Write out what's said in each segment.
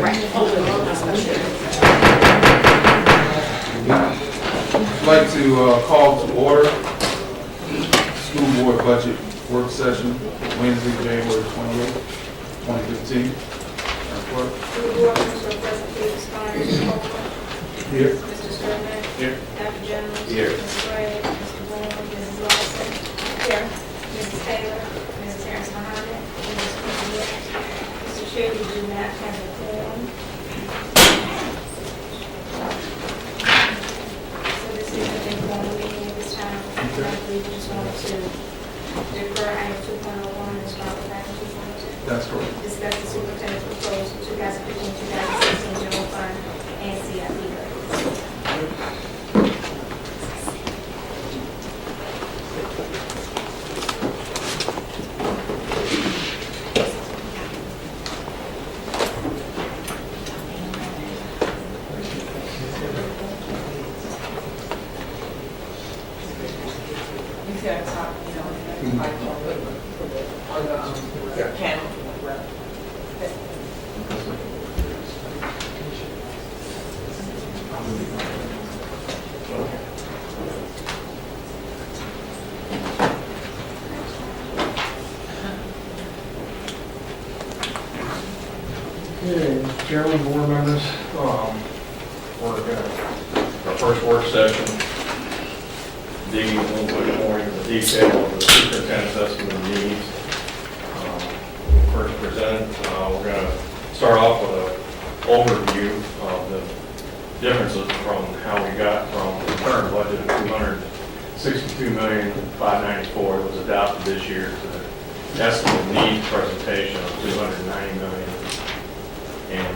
I'd like to call to order school board budget work session, Wednesday, January 28th, 2015. Clerk. School board members are present, please respond. Mr. Copeland. Here. Mr. Sturman. Here. Dr. Jones. Here. Mr. Gray. Mr. Bourne. Mrs. Lawson. Here. Mrs. Taylor. Mrs. Harris Muhammad. Mrs. Quincy. Mr. Chair, we do not have a quorum. So this is an informal meeting at this time. We just wanted to defer item 2.01 and start with item 2.02. That's correct. Discuss the superintendent's proposed 2015-2016 general fund and CIP budgets. You got to talk, you know, like, or the panel. Okay, Chairman, board members, we're going our first work session, digging a little bit more into the detail of the superintendent's estimate of needs. First presented, we're going to start off with an overview of the differences from how we got from the current budget of $262,594,000 that was adopted this year to the estimate needs presentation of $290 million. And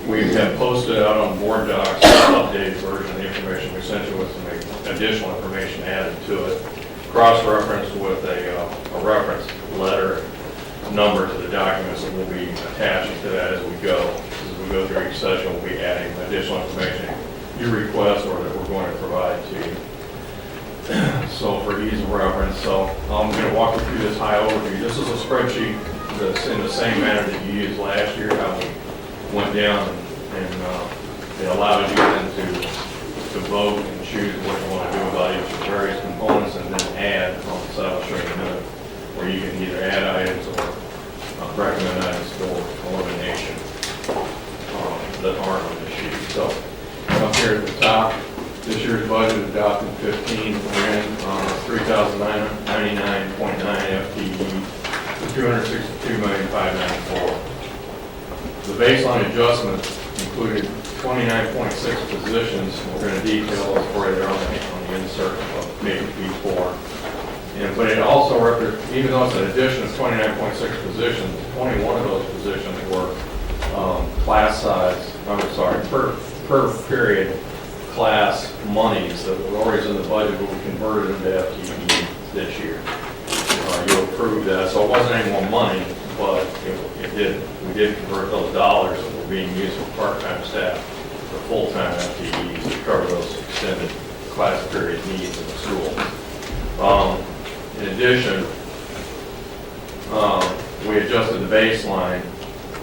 we have posted out on board docs an updated version of the information we sent you with some additional information added to it, cross-referenced with a reference letter number to the documents that we'll be attaching to that as we go. As we go through each session, we'll be adding additional information you request or that we're going to provide to you. So for ease of reference, so I'm going to walk you through this high overview. This is a spreadsheet that's in the same manner that you used last year, how we went down and it allows you then to vote and choose what you want to do about each of the various components and then add on the side. I'll show you in a minute, where you can either add items or recommend items for elimination that aren't on the sheet. So up here at the top, this year's budget adopted 15, we're in 3,099.9 FTE for $262,594,000. The baseline adjustment included 29.6 positions. We're going to detail those for you there on the insert of maybe P4. But it also represents, even though it's an addition of 29.6 positions, 21 of those positions were class size, per period class monies that were always in the budget, but we converted into FTE this year. You approved that, so it wasn't any more money, but we did convert those dollars that were being used for part-time staff for full-time FTEs to cover those extended class period needs in the school. In addition, we adjusted the baseline.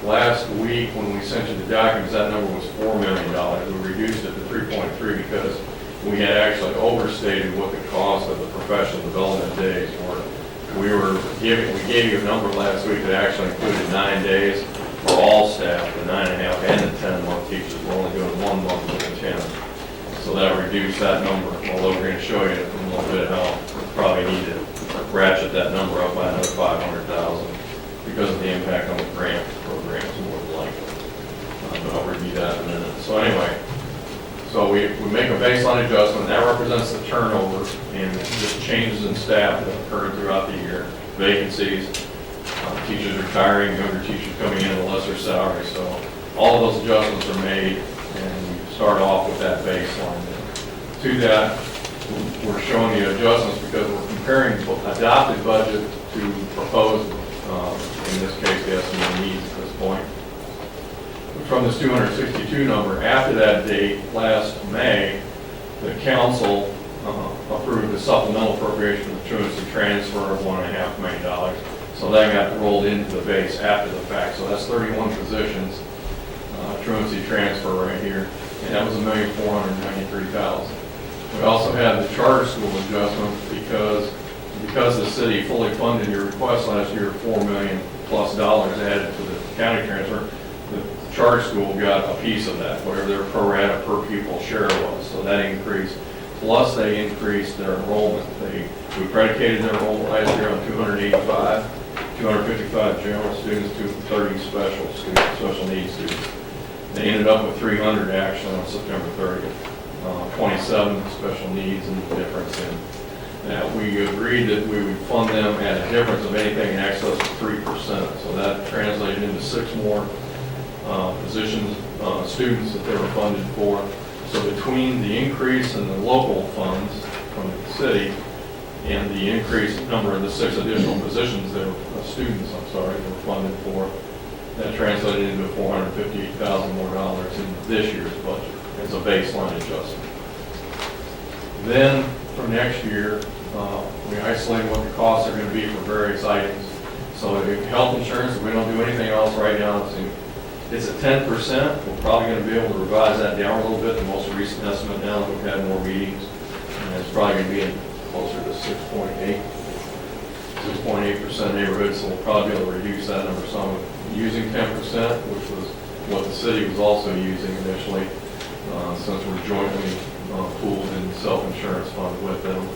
Last week, when we sent you the documents, that number was $4 million. We reduced it to 3.3 because we had actually overstated what the cost of the professional development days were. We gave you a number last week that actually included 9 days for all staff, the 9.5 and the 10-month teachers. We're only doing 1 month with the 10. So that reduced that number. Although we're going to show you in a little bit how we probably need to ratchet that number up by another $500,000 because of the impact on the grant programs more than likely. But I'll review that in a minute. So anyway, so we make a baseline adjustment. That represents the turnover and just changes in staff that occurred throughout the year. Vacancies, teachers retiring, younger teachers coming in at a lesser salary. So all of those adjustments are made, and we start off with that baseline. To that, we're showing the adjustments because we're comparing adopted budget to proposed, in this case, the estimated needs at this point. From this 262 number, after that date, last May, the council approved a supplemental appropriation for the truancy transfer of $1.5 million. So that got rolled into the base after the fact. So that's 31 positions, truancy transfer right here, and that was $1,493,000. We also had the charter school adjustment because the city fully funded your request last year, $4 million plus added to the county transfer. The charter school got a piece of that, whatever their pro rata per pupil share was, so that increased. Plus, they increased their enrollment. We predicated their enrollment last year on 255 general students, 230 special needs students. They ended up with 300 actually on September 30th, 27 special needs and the difference in. Now, we agreed that we would fund them at a difference of anything in excess of 3%, so that translated into 6 more positions, students that they were funded for. So between the increase in the local funds from the city and the increased number of the 6 additional positions that were, students, I'm sorry, that were funded for, that translated into $458,000 more dollars in this year's budget as a baseline adjustment. Then for next year, we isolated what the costs are going to be for various items. So if health insurance, if we don't do anything else right now, it's at 10%. We're probably going to be able to revise that down a little bit. The most recent estimate now that we've had more meetings, and it's probably going to be in closer to 6.8% neighborhood. So we'll probably be able to reduce that number some using 10%, which was what the city was also using initially, since we're jointly pooled in self-insurance fund with them.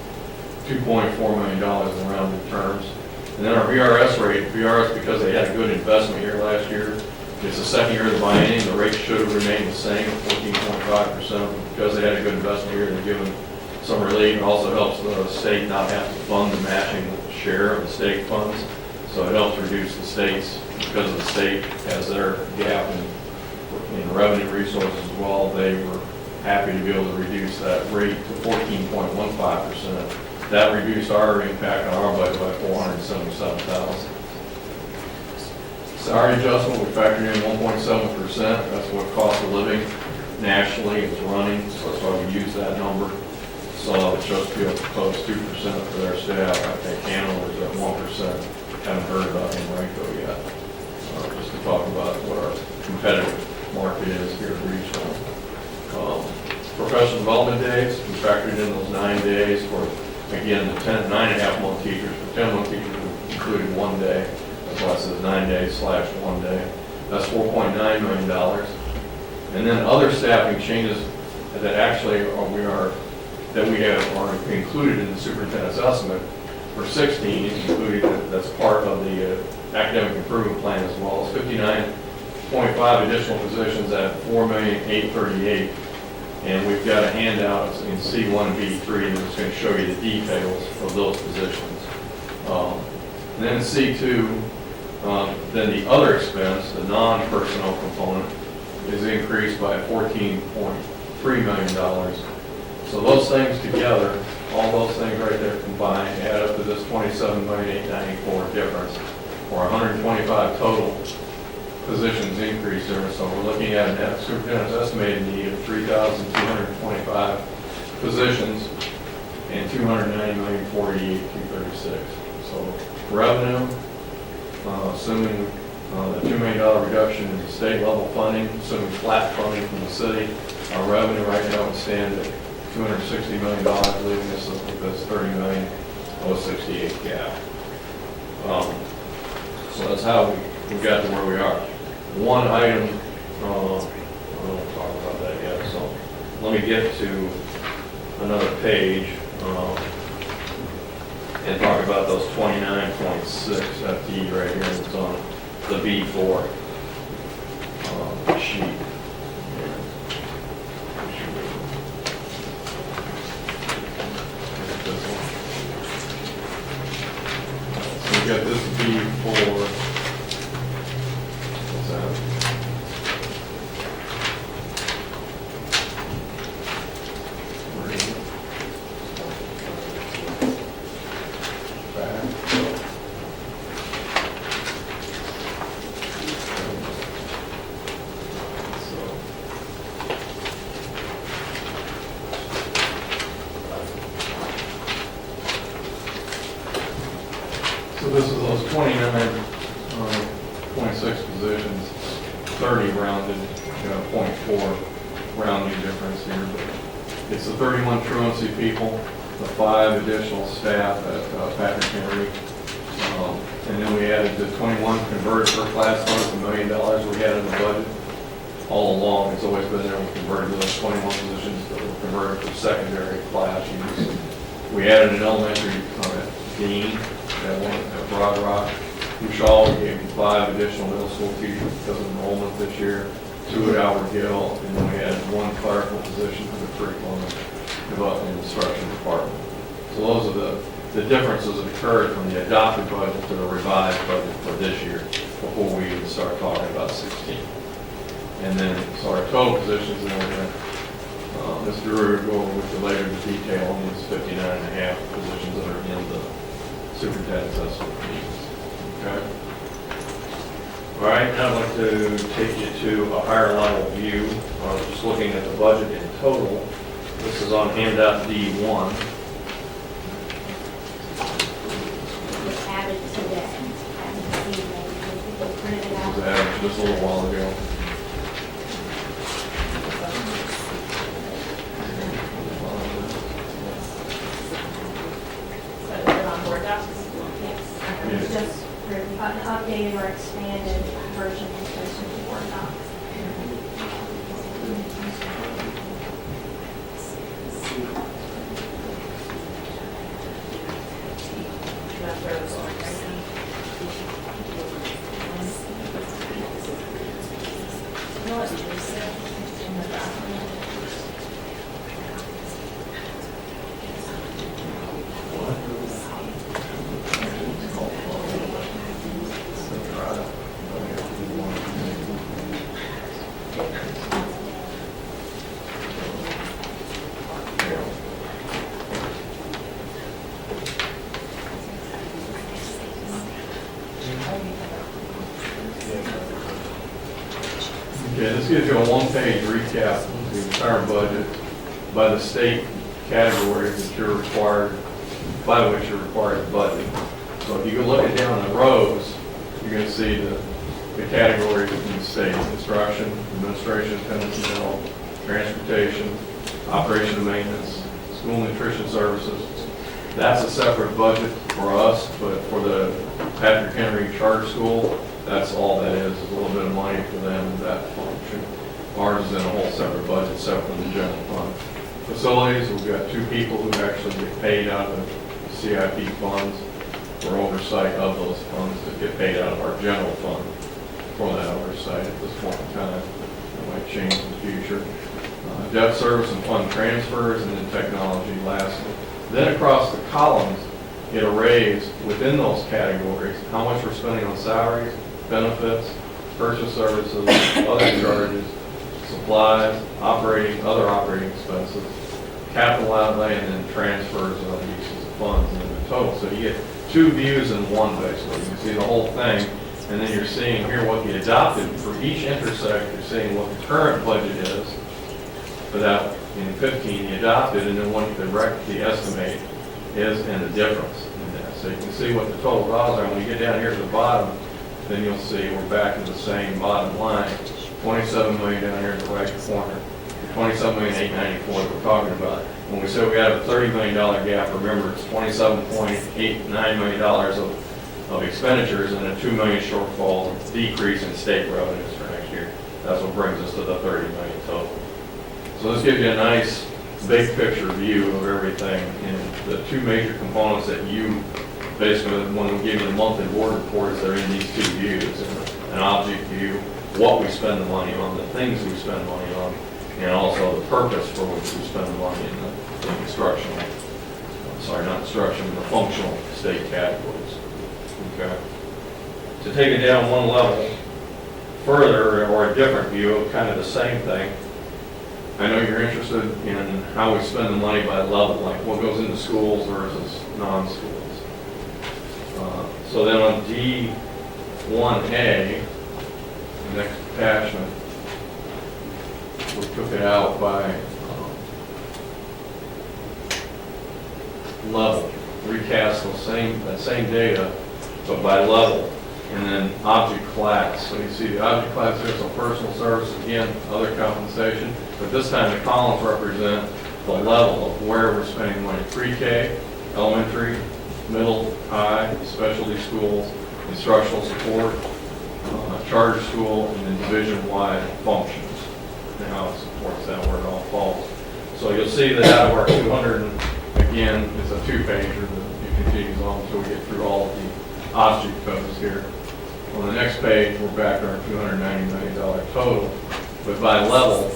$2.4 million in rounded terms. And then our VRS rate, because they had a good investment year last year, it's the second year of the biennium, the rate should have remained the same at 14.5%. Because they had a good investment year, they're given some relief. It also helps the state not have to fund the matching share of the state funds. So it helps reduce the states, because the state has their gap in revenue resources as well. They were happy to be able to reduce that rate to 14.15%. That reduced our impact on our budget by $477,000. Salary adjustment, we factored in 1.7%. That's what cost of living nationally is running, so that's why we use that number. So it's just be able to post 2% for their staff. I think Hanover's at 1%. Haven't heard about Henrico yet. Just to talk about what our competitive market is here at regional. Professional development days, we factored in those 9 days for, again, the 9.5-month teachers. For 10-month teachers, we included 1 day. That's why it says 9 days / 1 day. That's $4.9 million. And then other staffing changes that actually are included in the superintendent's estimate for 16 is included. That's part of the academic improvement plan as well. It's 59.5 additional positions at $4,838,000. And we've got a handout in C1 and B3 that's going to show you the details of those positions. And then in C2, then the other expense, the non-personnel component, is increased by $14.3 million. So those things together, all those things right there combined, add up to this $27,894,000 difference, or 125 total positions increase there. So we're looking at a superintendent's estimated need of 3,225 positions and $290,048,236. So revenue, assuming a $2 million reduction in the state level funding, assuming flat funding from the city, our revenue right now would stand at $260 million, leaving us with this $30,068,000 gap. So that's how we got to where we are. One item, I won't talk about that yet, so let me get to another page and talk about those 29.6 FTE right here that's on the B4 sheet. So we got this B4. What's that? Where is it? Back. So this is those 29, 26 positions, 30 rounded, 0.4 rounding difference here. But it's the 31 truancy people, the 5 additional staff at Patrick Henry. And then we added the 21 converted per class funds, $1 million we had in the budget. All along, it's always been there, we converted those 21 positions that were converted for secondary class use. We added an elementary dean, that one at Broad Rock. Shaw, we gave him 5 additional middle school teachers because of enrollment this year, 2 at Albert Gill, and then we added 1 clerical position for the curriculum and instruction department. So those are the differences that occurred from the adopted budget to the revised budget for this year before we even start talking about 16. And then, so our total positions, and we're going to, Ms. Brewer will go over with you later the detail on these 59.5 positions that are in the superintendent's estimate fees. Okay. All right, now I'd like to take you to a higher level view, just looking at the budget in total. This is on handout D1. Just added to that. Added to that. People printed it out. Was added just a little while ago. So is it on board docs? Yes. Yes. Just for an updated or expanded version of the board docs. That's where it's going right now. Okay, this gives you a one-page recap of the entire budget by the state categories that you're required, by which you're required to budget. So if you go looking down the rows, you're going to see the categories in the state: instruction, administration, attendance and health, transportation, operation and maintenance, school nutrition services. That's a separate budget for us, but for the Patrick Henry Charter School, that's all that is a little bit of money for them in that function. Ours is in a whole separate budget, separate from the general fund. Facilities, we've got 2 people who actually get paid out of the CIP funds for oversight of those funds that get paid out of our general fund for that oversight at this point in time. It might change in the future. Debt service and fund transfers, and then technology lastly. Then across the columns, it arrays within those categories how much we're spending on salaries, benefits, purchase services, other charges, supplies, other operating expenses, capital outlay, and then transfers and other uses of funds in the total. So you get 2 views in one, basically. You can see the whole thing, and then you're seeing here what the adopted for each intersect. You're seeing what the current budget is for that in 15, the adopted, and then what the estimate is and the difference in that. So you can see what the total dollars are. When you get down here to the bottom, then you'll see we're back to the same bottom line. 27 million down here in the right corner. 27,894 that we're talking about. When we say we have a $30 million gap, remember it's $27.89 million of expenditures and a $2 million shortfall decrease in state revenues for next year. That's what brings us to the 30 million total. So this gives you a nice big picture view of everything, and the 2 major components that you basically, when we give you the monthly board reports, they're in these 2 views: an object view, what we spend the money on, the things we spend money on, and also the purpose for which we spend the money in the instructional, not instruction, the functional state categories. Okay. To take it down one level further, or a different view of kind of the same thing, I know you're interested in how we spend the money by level, like what goes into schools versus non-schools. So then on D1A, the next attachment, we took it out by level, recast that same data but by level. And then object class, so you see the object class there, so personal service, again, other compensation, but this time the columns represent the level of where we're spending money. Pre-K, elementary, middle, high, specialty schools, instructional support, charter school, and then division-wide functions, and how it supports that, where it all falls. So you'll see that out of our 200, again, it's a two-pager that it continues on until we get through all of the object codes here. On the next page, we're back to our $290 million total, but by level,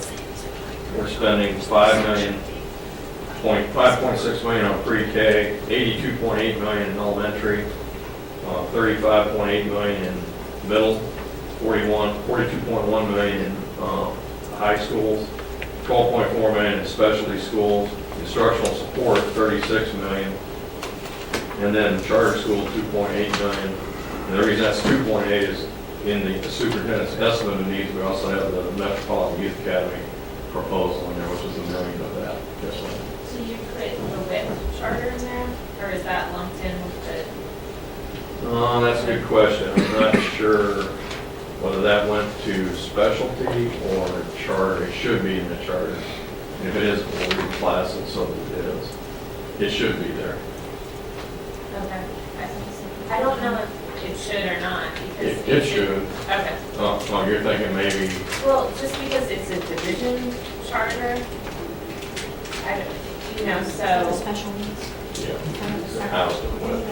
we're spending $5.6 million on pre-K, $82.8 million in elementary, $35.8 million in middle, $42.1 million in high schools, $12.4 million in specialty schools, instructional support, $36 million, and then charter school, $2.8 million. And the reason that's 2.8 is in the superintendent's estimate of needs, we also have the Metropolitan Youth Academy proposal in there, which is $1 million of that. Yes, ma'am. So you put the WIC charter in there, or is that lumped in with the? That's a good question. I'm not sure whether that went to specialty or charter. It should be in the charter. And if it is, we'll reclass it so that it is. It should be there. Okay. I don't know if it should or not, because. It should. Okay. Oh, you're thinking maybe, Well, just because it's a division charter, I don't, you know, so. Special needs. yeah, housed it with.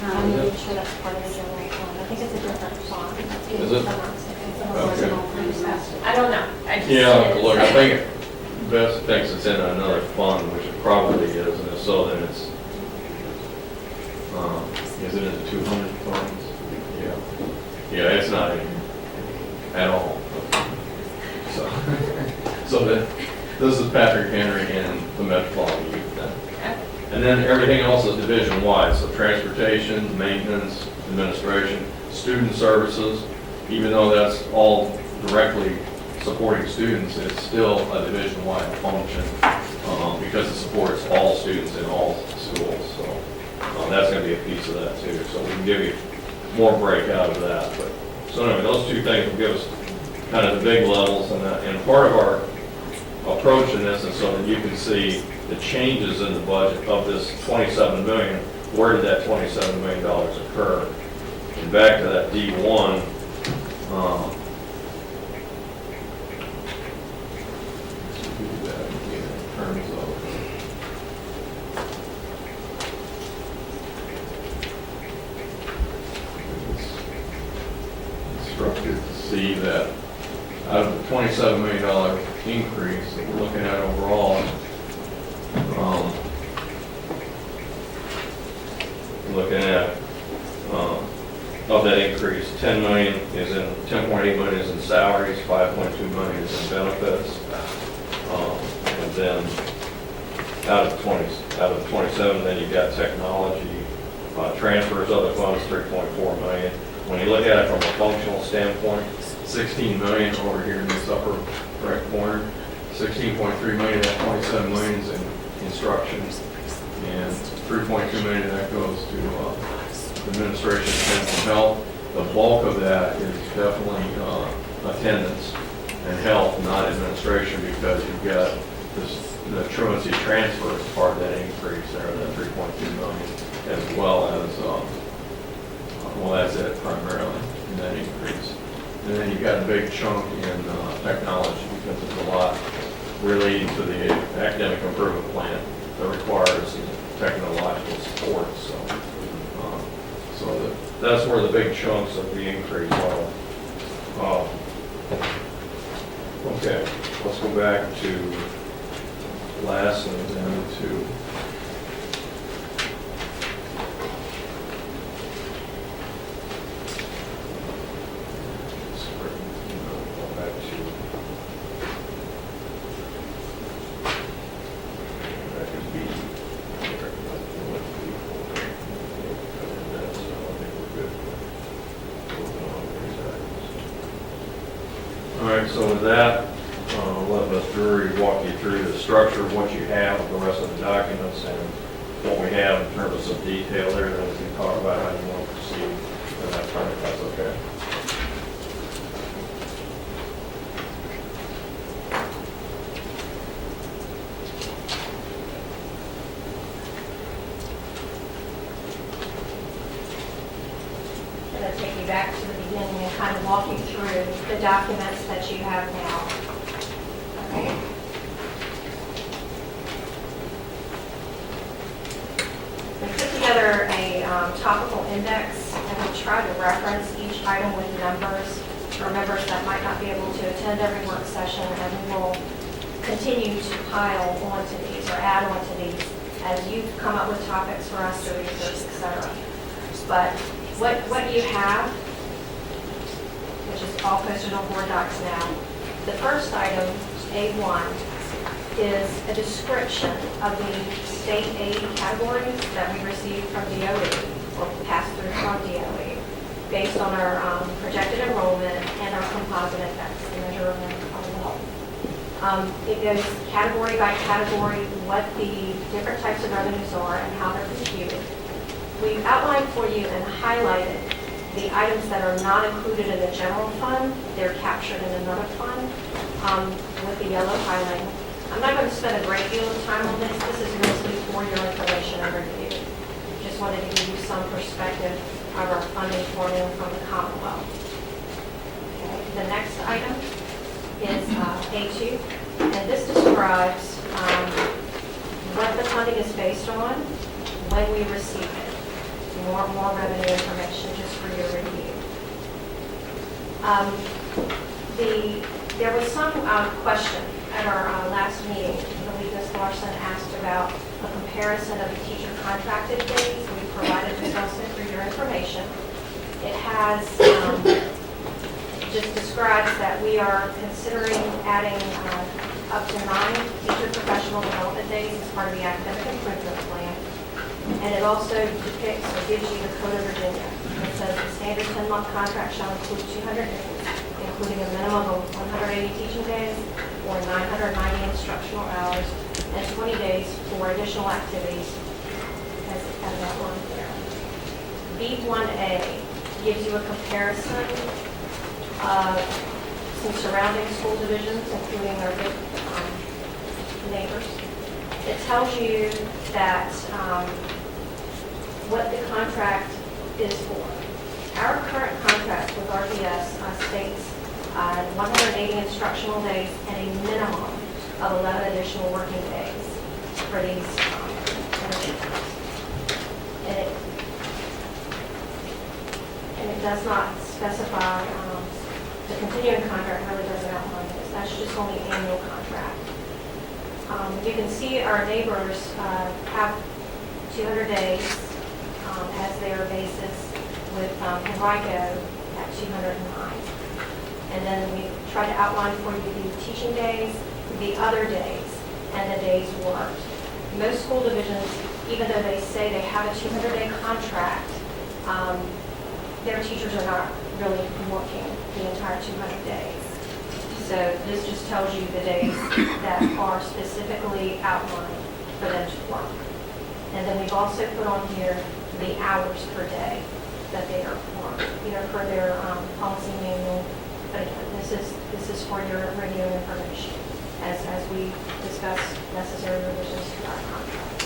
I'm not sure that's part of the general fund. I think it's a different fund. Is it? I don't know. I just. Yeah, I'll have to look. I think Beth thinks it's in another fund, which it probably is, and if so, then it's, is it in the 200 funds? Yeah. Yeah, it's not in at all. So, so this is Patrick Henry and the Metropolitan Youth then. Okay. And then everything else is division-wide, so transportation, maintenance, administration, student services, even though that's all directly supporting students, it's still a division-wide function because it supports all students in all schools. So that's going to be a piece of that too. So we can give you more breakout of that. But so anyway, those two things will give us kind of the big levels, and part of our approach in this is so that you can see the changes in the budget of this $27 million. Where did that $27 million occur? And back to that D1. Instructed to see that out of the $27 million increase that we're looking at overall, looking at of that increase, 10.8 million is in salaries, 5.2 million is in benefits, and then out of 27, then you've got technology, transfers, other funds, 3.4 million. When you look at it from a functional standpoint, 16 million over here in this upper right corner, 16.3 million of that 27 million is in instruction, and 3.2 million of that goes to administration, attendance, and health. The bulk of that is definitely attendance and health, not administration, because you've got this, the truancy transfer as part of that increase there, that 3.2 million, as well as, well, that's it primarily in that increase. And then you've got a big chunk in technology, because there's a lot relating to the academic improvement plan that requires technological support. So that's where the big chunks of the increase are. Okay, let's go back to lastly then to so with that, let Ms. Drury walk you through the structure of what you have, the rest of the documents, and what we have in terms of some detail there, then we can talk about how you want to proceed in that time, if that's okay. I'm going to take you back to the beginning and kind of walk you through the documents that you have now. Okay? We put together a topical index, and we tried to reference each item with numbers for members that might not be able to attend every work session, and we will continue to pile onto these or add onto these as you come up with topics for us to research, etc. But what you have, which is all posted on board docs now, the first item, A1, is a description of the state aid categories that we received from DOE, or passed through from DOE, based on our projected enrollment and our composite index, the measure of wealth. It goes category by category, what the different types of revenues are and how they're computed. We've outlined for you and highlighted the items that are not included in the general fund. They're captured in another fund with the yellow highlighting. I'm not going to spend a great deal of time on this. This is mostly for your information and review. Just wanted to give you some perspective of our funding formula from the Commonwealth. Okay. The next item is A2, and this describes what the funding is based on when we receive it. More revenue information just for your review. There was some question at our last meeting. I believe Ms. Larson asked about a comparison of the teacher contracted days. We provided this also for your information. It has just describes that we are considering adding up to 9 teacher professional development days as part of the academic improvement plan. And it also depicts or gives you the Code of Virginia. It says the standard 10-month contract shall include 200 days, including a minimum of 180 teaching days or 990 instructional hours and 20 days for additional activities as outlined there. B1A gives you a comparison of some surrounding school divisions, including our big neighbors. It tells you that what the contract is for. Our current contract with RPS states 180 instructional days and a minimum of 11 additional working days for these interventions. And it does not specify, the continuing contract really doesn't outline this. That's just only annual contract. You can see our neighbors have 200 days as their basis, with Henrico at 209. And then we try to outline for you the teaching days, the other days, and the days worked. Most school divisions, even though they say they have a 200-day contract, their teachers are not really working the entire 200 days. So this just tells you the days that are specifically outlined for them to work. And then we've also put on here the hours per day that they are for, for their policy manual. But again, this is for your review and information as we discuss necessary revisions to our contract.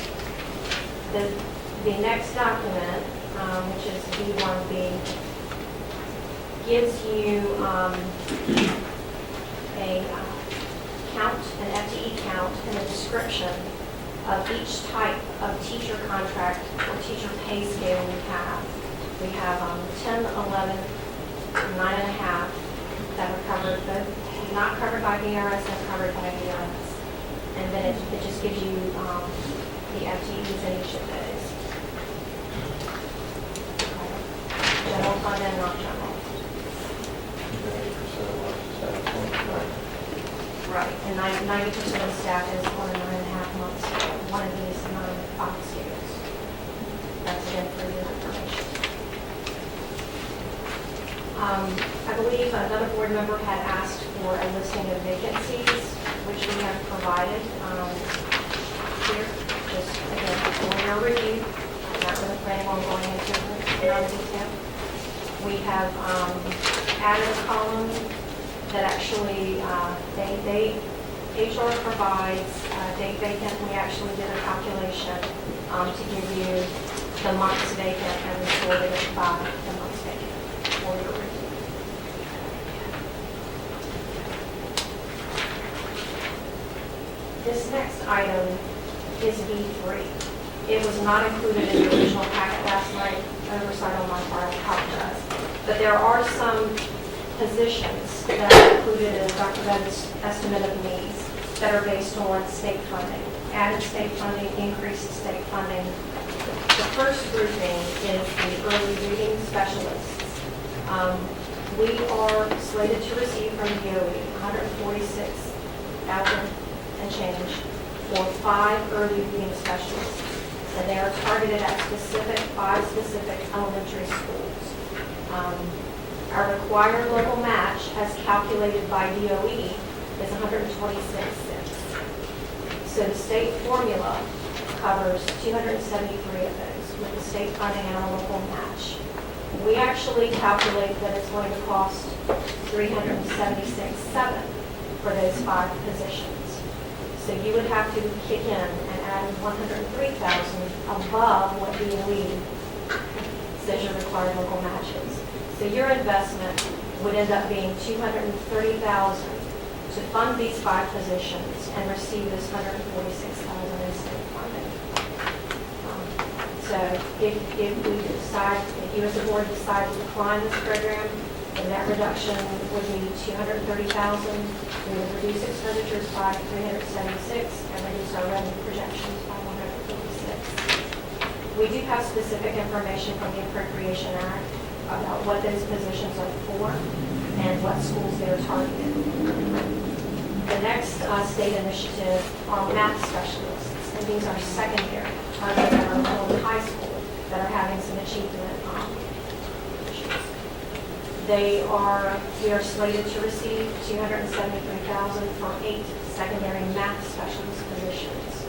The next document, which is B1B, gives you a count, an FTE count, and a description of each type of teacher contract or teacher pay scale we have. We have 10, 11, 9.5 that are covered, both not covered by VRS and covered by VRS. And then it just gives you the FTEs in each of those. General fund and not general. Right, and 90% of staff is on a 9.5 month scale. One of these 9.5 scales. That's again for your information. I believe another board member had asked for a listing of vacancies, which we have provided here. just, again, for your review, I'm not really planning on going into another detail. We have added a column that actually, HR provides date vacant. We actually did a calculation to give you the months vacant and reported it by the months vacant for your review. This next item is B3. It was not included in the original packet last night, oversight on my part, I apologize. But there are some positions that are included in Dr. Bennett's estimate of needs that are based on state funding. Added state funding, increased state funding. The first grouping is the early reading specialists. We are slated to receive from DOE $146,000 and change for 5 early reading specialists. And they are targeted at 5 specific elementary schools. Our required local match, as calculated by DOE, is $126,600. So the state formula covers 273 of those with the state funding and a local match. We actually calculate that it's going to cost $376,700 for those 5 positions. So you would have to kick in and add $103,000 above what DOE says your required local match is. So your investment would end up being $230,000 to fund these 5 positions and receive this $146,000 in state funding. So if you as a board decide to decline this program, then that reduction would be $230,000. We would reduce expenditures by $376 and reduce our revenue projections by $146. We do have specific information from the Appropriation Act about what those positions are for and what schools they're targeted. The next state initiative are math specialists, and these are secondary, targeted at our middle and high school that are having some achievement issues. We are slated to receive $273,000 for 8 secondary math specialist positions.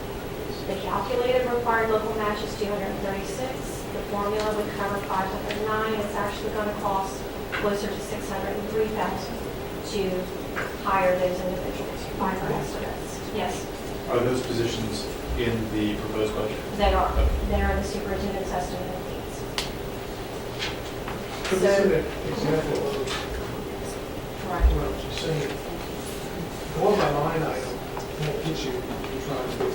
The calculated required local match is $236,000. The formula would cover $509,000. It's actually going to cost closer to $603,000 to hire those individuals by our estimates. Yes, Are those positions in the proposed budget? they are. They are the superintendent's estimate of needs. Could this be an example of Right. what you're saying? Going by line item won't get you what you're trying to do.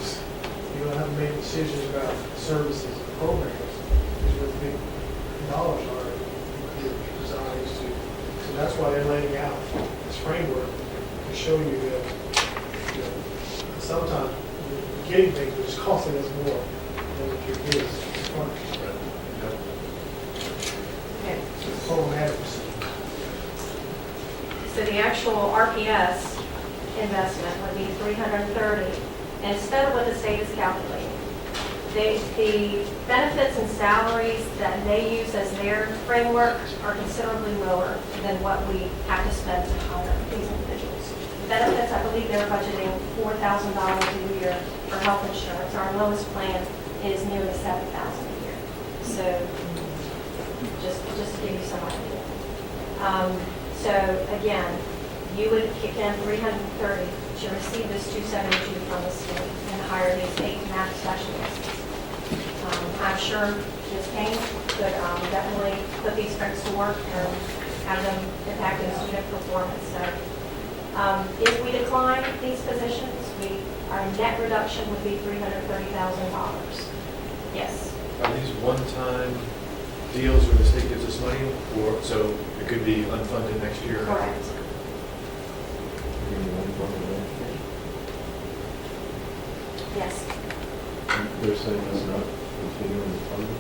You don't have to make decisions about services and programs. Because where the big dollars are, your desires to. So that's why they're laying out this framework to show you that, sometimes you're getting things which is costing us more than what your bids are. Okay. It's total adequacy. So the actual RPS investment would be $330,000. And instead of what the state is calculating, the benefits and salaries that they use as their framework are considerably lower than what we have to spend to hire these individuals. Benefits, I believe they're budgeting $4,000 a year for health insurance. Our lowest plan is nearly $7,000 a year. So just to give you some idea. So again, you would kick in $330,000 to receive this $272 from the state and hire these 8 math specialists. I'm sure Ms. Kane could definitely put these folks to work and have them impacting student performance. So if we decline these positions, our net reduction would be $330,000. Yes. Are these one-time deals where the state gives us money, or so it could be unfunded next year? Correct. Yes. They're saying that's not continuing funding?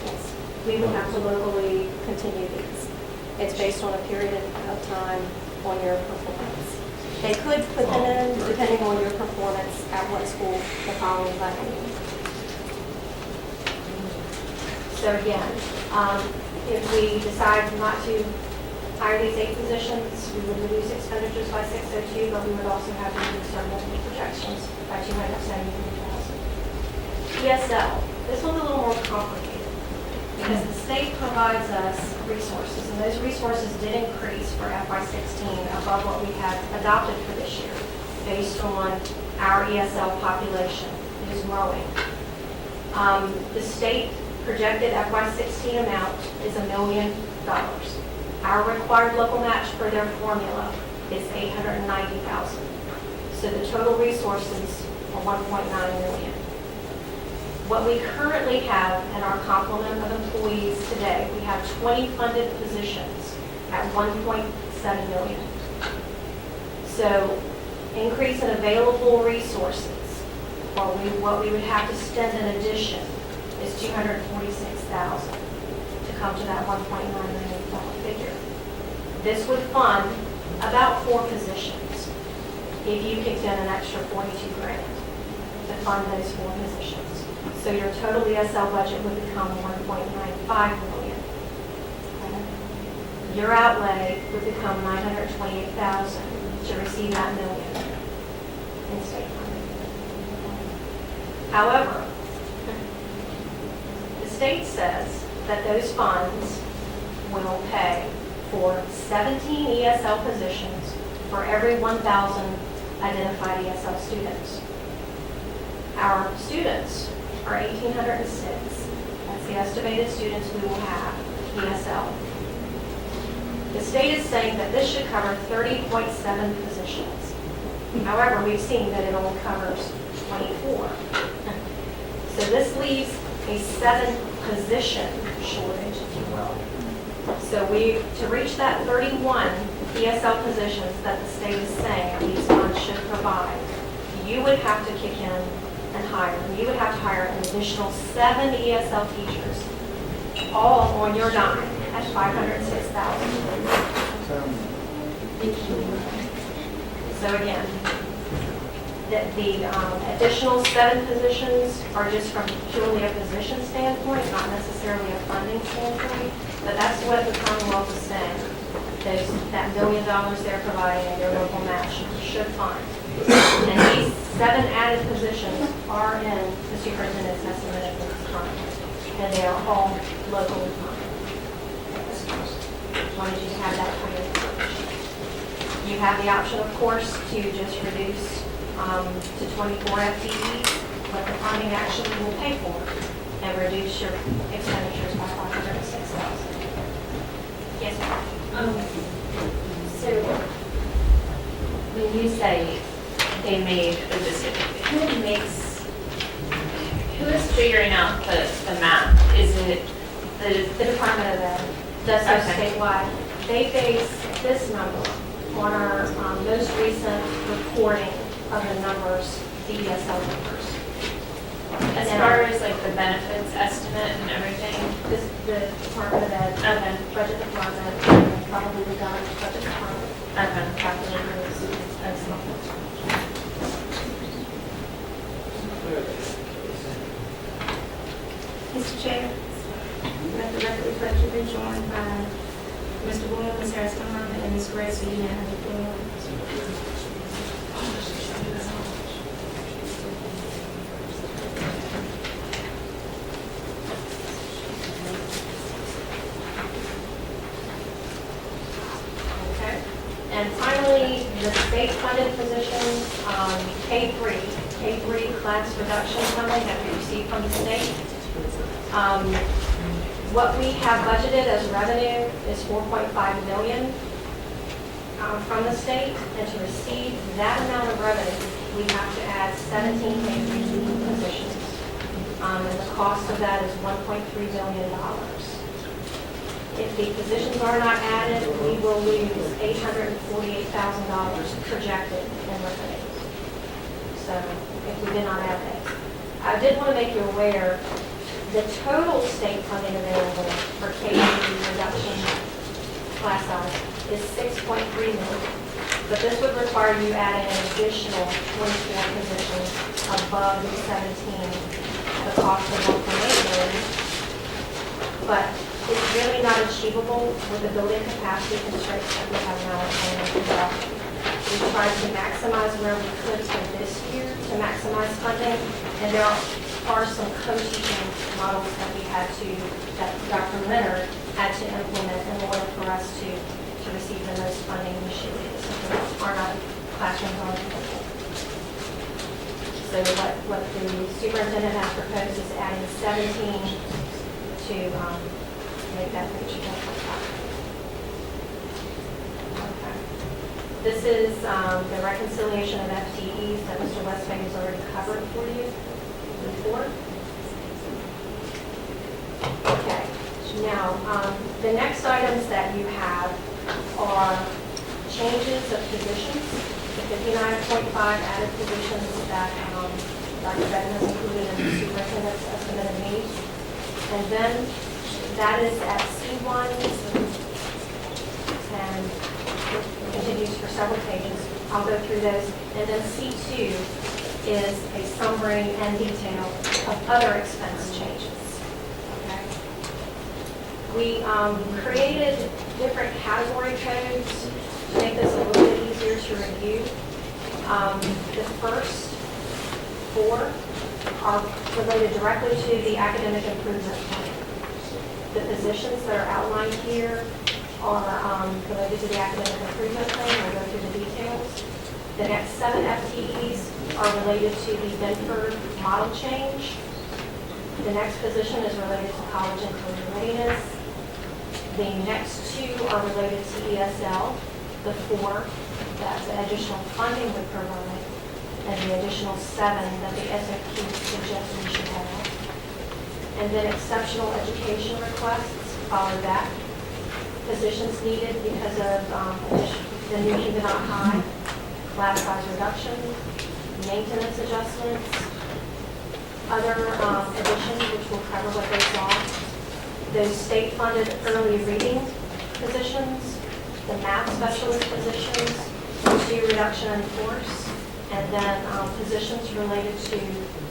Yes. We would have to locally continue these. It's based on a period of time on your performance. They could put them in depending on your performance at what school the following biennium. So again, if we decide not to hire these 8 positions, we would reduce expenditures by $602,000, but we would also have to reduce our revenue projections by $273,000. ESL, this one's a little more complicated because the state provides us resources, and those resources did increase for FY16 above what we had adopted for this year based on our ESL population. It is growing. The state projected FY16 amount is $1 million. Our required local match per their formula is $890,000. So the total resources are $1.9 million. What we currently have in our complement of employees today, we have 20 funded positions at $1.7 million. So increase in available resources, or what we would have to spend in addition, is $246,000 to come to that $1.9 million figure. This would fund about 4 positions if you kicked in an extra $42,000 to fund those 4 positions. So your total ESL budget would become $1.95 million. Okay? Your outlay would become $928,000 to receive that $1 million in state funding. However, the state says that those funds will pay for 17 ESL positions for every 1,000 identified ESL students. Our students are 1,806. That's the estimated students we will have ESL. The state is saying that this should cover 30.7 positions. However, we've seen that it only covers 24. So this leaves a 7-position shortage, if you will. So to reach that 31 ESL positions that the state is saying these funds should provide, you would have to kick in and hire. You would have to hire an additional 7 ESL teachers, all on your dime at $506,000. So again, the additional 7 positions are just from purely a position standpoint, not necessarily a funding standpoint, but that's what the Commonwealth is saying. That $1 million they're providing and your local match should fund. And these 7 added positions are in the superintendent's estimate at this time, and they are all locally funded. Wanted you to have that kind of information. You have the option, of course, to just reduce to 24 FTEs, what the funding actually will pay for, and reduce your expenditures by $506,000. Yes, ma'am. So, when you say they made a decision, who is figuring out the math? Is it The Department of Ed, does so Okay. statewide. They base this number on our most recent reporting of the numbers, the ESL numbers. as far as like the benefits estimate and everything? The Department of Ed, Okay. budget department, and probably the governor's budget department, Okay. calculating those. Excellent. Mr. Chair, let the record reflect you've been joined by Mr. Williams, Ms. Harris Muhammad, and Ms. Gray, so you now have the floor. Okay. And finally, the state-funded positions, K3 class reduction funding that we received from the state. What we have budgeted as revenue is $4.5 million from the state, and to receive that amount of revenue, we have to add 17 K3 positions. And the cost of that is $1.3 million. If the positions are not added, we will lose $848,000 projected in revenue. So if we did not add that. I did want to make you aware, the total state funding available for K reduction class size is $6.3 million. But this would require you adding an additional 24 positions above the 17, the cost of $1.8 million. But it's really not achievable with the building capacity constraints that we have now in construction. We tried to maximize where we could for this year to maximize funding, and there are are some co-teaching models that we had to, that Dr. Leonard had to implement in order for us to receive the most funding initially. So there are not classrooms on the table. So what the superintendent has proposed is adding 17 to make that reach 1.5. Okay. This is the reconciliation of FTEs that Mr. Westbank has already covered for you before. Okay. Now, the next items that you have are changes of positions. The 59.5 added positions that Dr. Benton has included in the superintendent's estimated needs. And then that is at C1 and continues for several pages. I'll go through those. And then C2 is a summary and detail of other expense changes. Okay. We created different category codes to make this a little bit easier to review. The first 4 are related directly to the academic improvement plan. The positions that are outlined here are related to the academic improvement plan. We'll go through the details. The next 7 FTEs are related to the Benford model change. The next position is related to college and career readiness. The next 2 are related to ESL. The 4 that the additional funding would provide, and the additional 7 that the SFQ suggests we should have. And then exceptional education requests follow that. Positions needed because of the new Huguenot High, class size reduction, maintenance adjustments, other additions which will cover what those are. Those state-funded early reading positions, the math specialist positions, 2 reduction in force, and then positions related to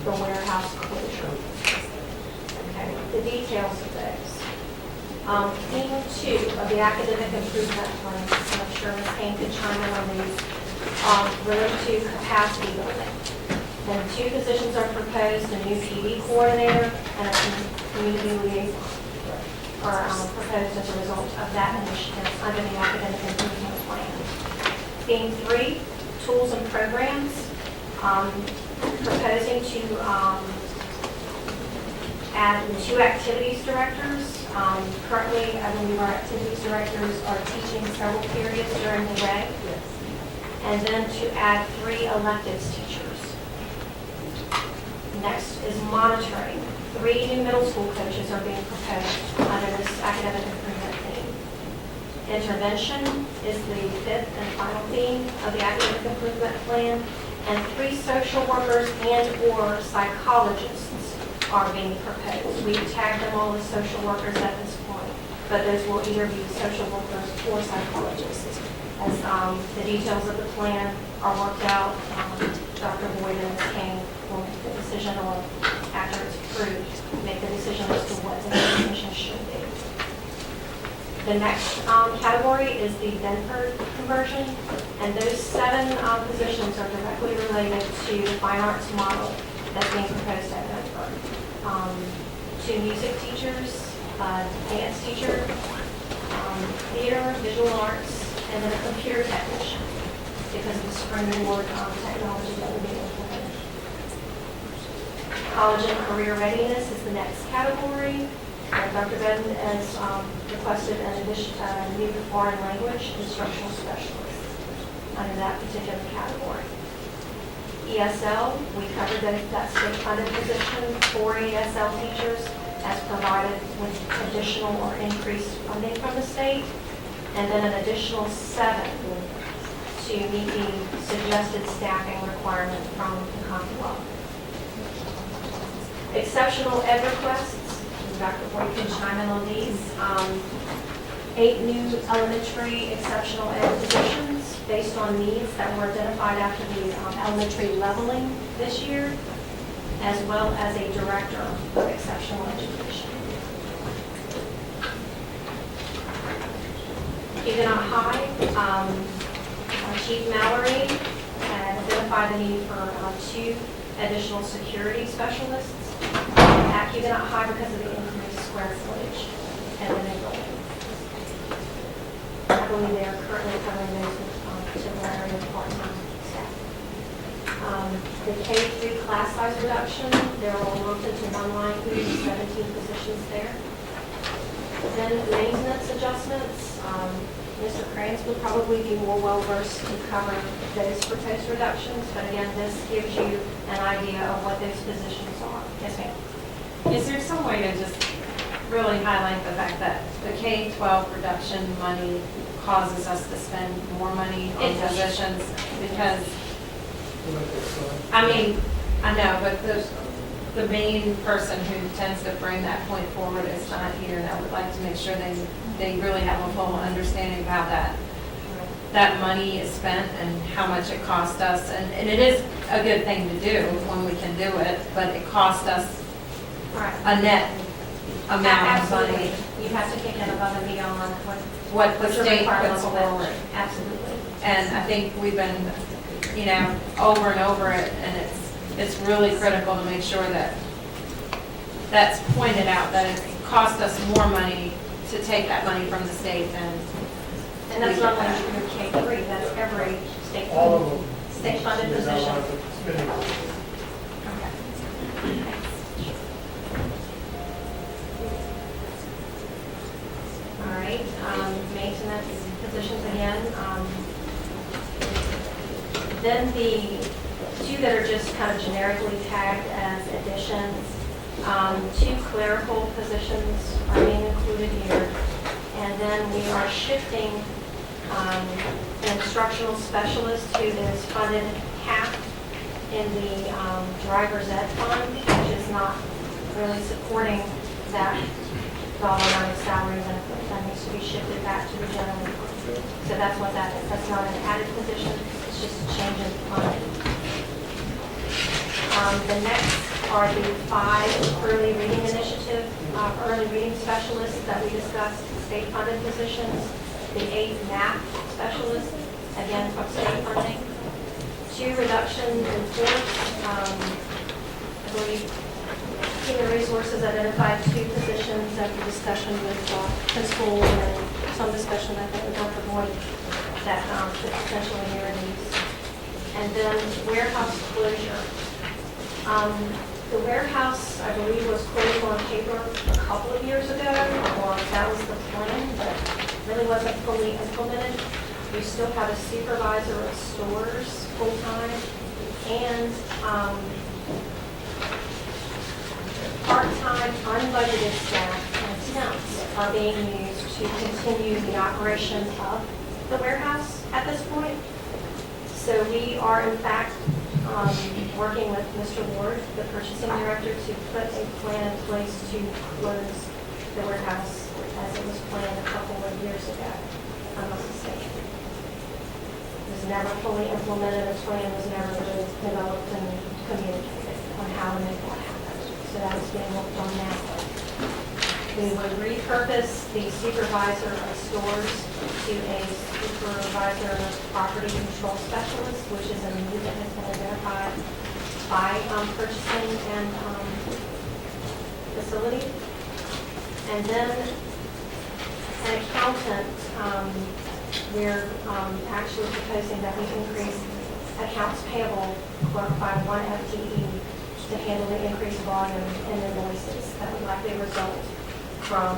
the warehouse closure. Okay, the details of those. Theme 2 of the academic improvement plan, and I'm sure Ms. Kane could chime in on these, related to capacity building. Then 2 positions are proposed, a new PD coordinator and a community liaison are proposed as a result of that initiative under the academic improvement plan. Theme 3, tools and programs, proposing to add 2 activities directors. Currently, I believe our activities directors are teaching several periods during the day. Yes. And then to add 3 electives teachers. Next is monitoring. 3 new middle school coaches are being proposed under this academic improvement theme. Intervention is the 5th and final theme of the academic improvement plan, and 3 social workers and/or psychologists are being proposed. We've tagged them all as social workers at this point, but those will either be social workers or psychologists. As the details of the plan are worked out, Dr. Boyd and Ms. King will make the decision, or after it's approved, make the decision as to what the definition should be. The next category is the Benford conversion, and those 7 positions are directly related to the fine arts model that's being proposed at Benford. 2 music teachers, dance teacher, theater, visual arts, and then a computer technician because of the springboard technology that will be implemented. College and career readiness is the next category. Dr. Benton has requested an addition, new foreign language instructional specialist under that particular category. ESL, we covered that state-funded position for ESL teachers as provided with additional or increased funding from the state, and then an additional 7 to meet the suggested staffing requirement from the Commonwealth. Exceptional ed requests, Dr. Boyd can chime in on these. 8 new elementary exceptional ed positions based on needs that were identified after the elementary leveling this year, as well as a director of exceptional education. Huguenot High, Chief Mallory had identified the need for 2 additional security specialists. keeping it high because of the increased square footage and the new building. I believe they are currently covering those with temporary and part-time staff. The K-3 class size reduction, they're all lumped into one line, including 17 positions there. Then maintenance adjustments, Mr. Krantz would probably be more well-versed to cover those proposed reductions, but again, this gives you an idea of what those positions are. Yes, ma'am? Is there some way to just really highlight the fact that the K-12 reduction money causes us to spend more money on It does. positions? Because, We'll make that start. I mean, I know, but the main person who tends to bring that point forward is not here, and I would like to make sure they really have a full understanding of how that money is spent and how much it cost us. And it is a good thing to do when we can do it, but it cost us Right. a net amount of Absolutely. money. You have to kick it above and beyond What the what's your state requirements puts for that. forward. Absolutely. And I think we've been, over and over it, and it's really critical to make sure that that's pointed out, that it cost us more money to take that money from the state than. And that's not only true of K-3, that's every state All of them. state funded There's not a position. lot of spending. All right, maintenance positions again. Then the two that are just kind of generically tagged as additions, two clerical positions are being included here. And then we are shifting an instructional specialist who is funded half in the driver's ed fund, which is not really supporting that dollar amount of salary benefit. That needs to be shifted back to the general fund. So that's what that is. That's not an added position, it's just a change in fund. The next are the 5 early reading initiative, early reading specialists that we discussed, state funded positions. The 8 math specialists, again from state funding. 2 reductions in force. I believe Human Resources identified 2 positions after discussion with principals and some discussion I think with Dr. Boyd that could potentially be reduced. And then warehouse closure. The warehouse, I believe, was closed on paper a couple of years ago, or that was the plan, but really wasn't fully implemented. We still have a supervisor of stores full-time, and part-time unbudgeted staff and temps are being used to continue the operation of the warehouse at this point. So we are in fact working with Mr. Ward, the purchasing director, to put a plan in place to close the warehouse as it was planned a couple of years ago, if I'm not mistaken. It was never fully implemented, a plan was never really developed and communicated on how to make that happen. So that is being worked on now. We would repurpose the supervisor of stores to a supervisor of property control specialist, which is a need that has been identified by purchasing and facility. And then an accountant, we're actually proposing that we increase accounts payable clerk by 1 FTE to handle the increased volume in invoices that would likely result from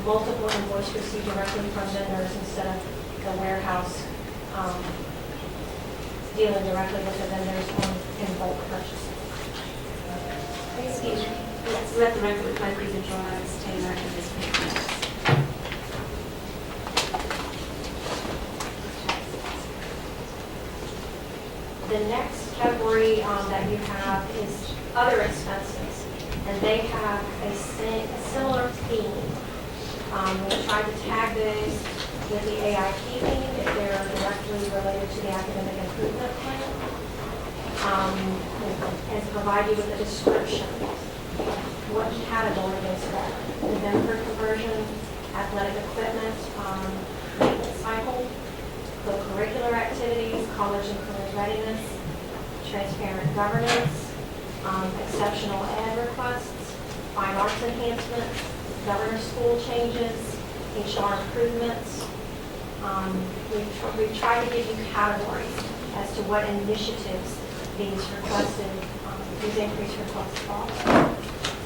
multiple invoices received directly from vendors instead of the warehouse dealing directly with the vendors in bulk purchasing. Excuse me. Yes, let the record reflect Lisa Jones Taylor and Ms. McManus. The next category that you have is other expenses, and they have a similar theme. We tried to tag those with the AIP theme if they're directly related to the academic improvement plan, and to provide you with a description. What category is that? The Benford conversion, athletic equipment, maintenance cycle, co-curricular activities, college and career readiness, transparent governance, exceptional ed requests, fine arts enhancements, governor's school changes, HR improvements. We've tried to give you categories as to what initiatives these increased requests fall.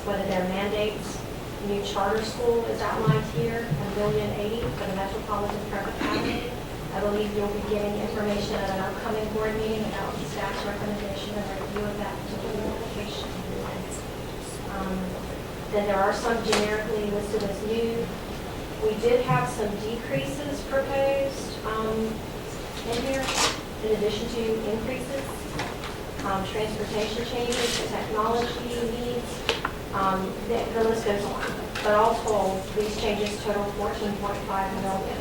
Whether they're mandates, new charter school is outlined here, $1,080,000 for the Metropolitan Prep Academy. I believe you'll be getting information at an upcoming board meeting about the staff's recommendation and review of that particular application. Then there are some generically listed as new. We did have some decreases proposed in here, in addition to increases. Transportation changes, technology needs, the list goes on. But all told, these changes total $14.5 million.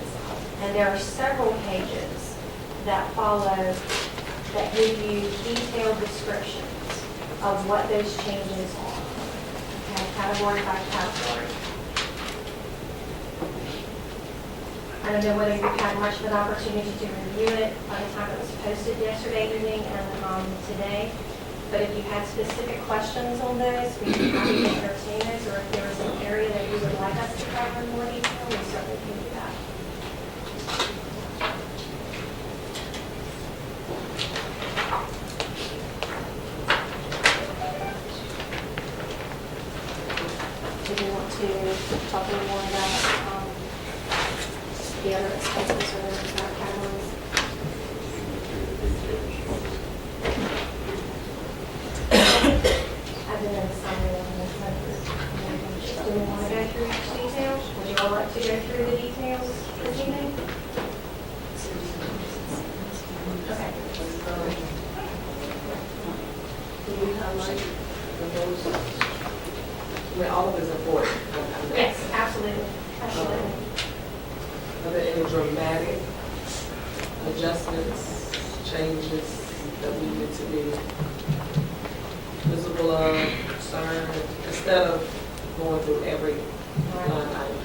And there are several pages that follow that give you detailed descriptions of what those changes are. Okay, category by category. I don't know whether you've had much of an opportunity to review it by the time it was posted yesterday evening and today. But if you had specific questions on those, we'd be happy to entertain those, or if there was an area that you would like us to cover in more detail, we certainly can do that. Do you want to talk a little more about the other expenses or those categories? I've been in the summary of the expenses. Do we want to go through each detail? Would you all like to go through the details this evening? Okay. Can we highlight those? I mean, all of it is important. Yes, absolutely, absolutely. Are there any dramatic adjustments, changes that we need to be visible of, concerned, instead of going through every line item?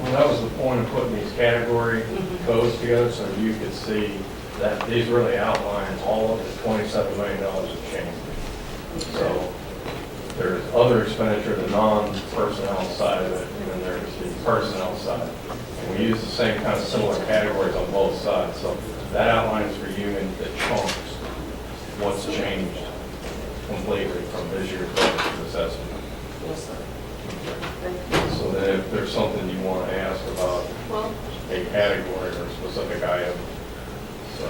Well, that was the point of putting these category codes together, so you could see that these really outline all of the $27 million of change. So there's other expenditure, the non-personnel side of it, and then there's the personnel side. And we use the same kind of similar categories on both sides. So that outlines for you in the chunks what's changed completely from this year's budget assessment. Yes, sir. So then if there's something you want to ask about a category or a specific item, so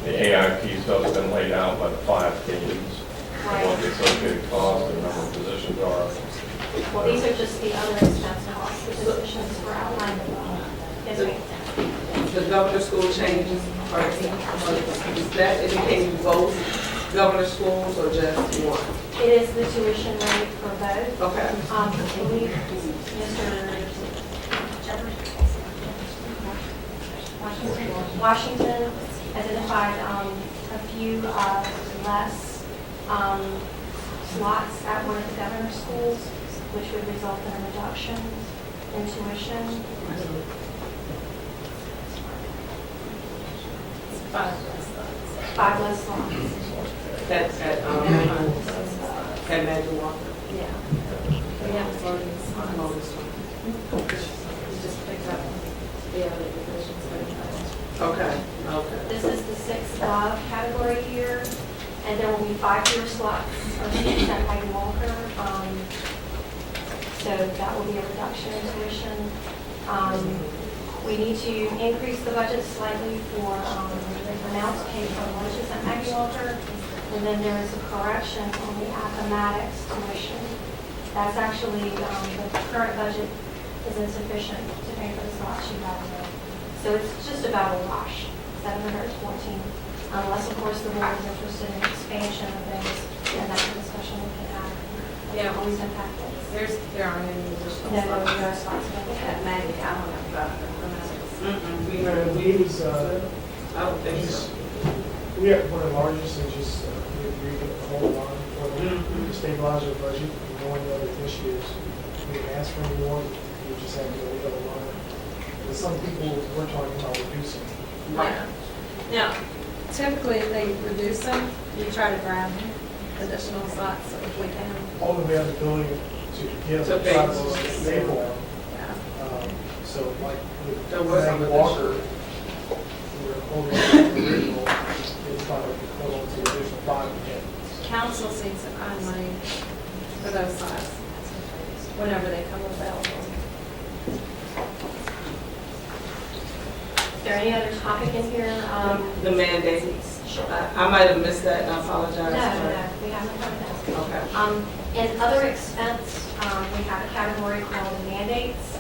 the AIP stuff's been laid out by the 5 teams. What the associated cost and number of positions are. Well, these are just the other expense costs, the positions were outlined above. Yes, ma'am. The governor school changes, is that indicating both governor schools or just one? It is the tuition rate for both. Okay. And we, Mr. Washington identified a few less slots at one of the governor's schools, which would result in a reduction in tuition. 5 less slots. That's at Matthew Walker. Yeah. Okay. This is the 6th category here, and there will be 5 fewer slots or seats at Maggie Walker. So that will be a reduction in tuition. We need to increase the budget slightly for amounts paid for lunches at Maggie Walker. And then there is a correction on the mathematics tuition. That's actually, the current budget is insufficient to pay for the slots you have there. So it's just about a wash, 714, unless of course the board is interested in expansion of those, and that's a discussion we can have. Yeah, Always impact those. there aren't any additional No, slots. there are spots available. At Maggie, I don't know about the I don't think so. We have one of the largest, and just, we agreed to the whole line for the stabilizer budget, and going the other initiatives. We didn't ask for any more, we just had to go the other line. But some people were talking about reducing. Yeah. Now, typically, if they reduce them, you try to grab them. additional slots if we can. Only we have the ability to give To the pay. sidewalks that they want. Yeah. So like with There was some Meg Walker, we're only the original, it's kind of equivalent to the additional 5 again. Council seeks to find money for those slots whenever they come available. Is there any other topic in here? The mandates. Sure. I might have missed that, and I apologize. No, no, we haven't done that. Okay. In other expense, we have a category called mandates.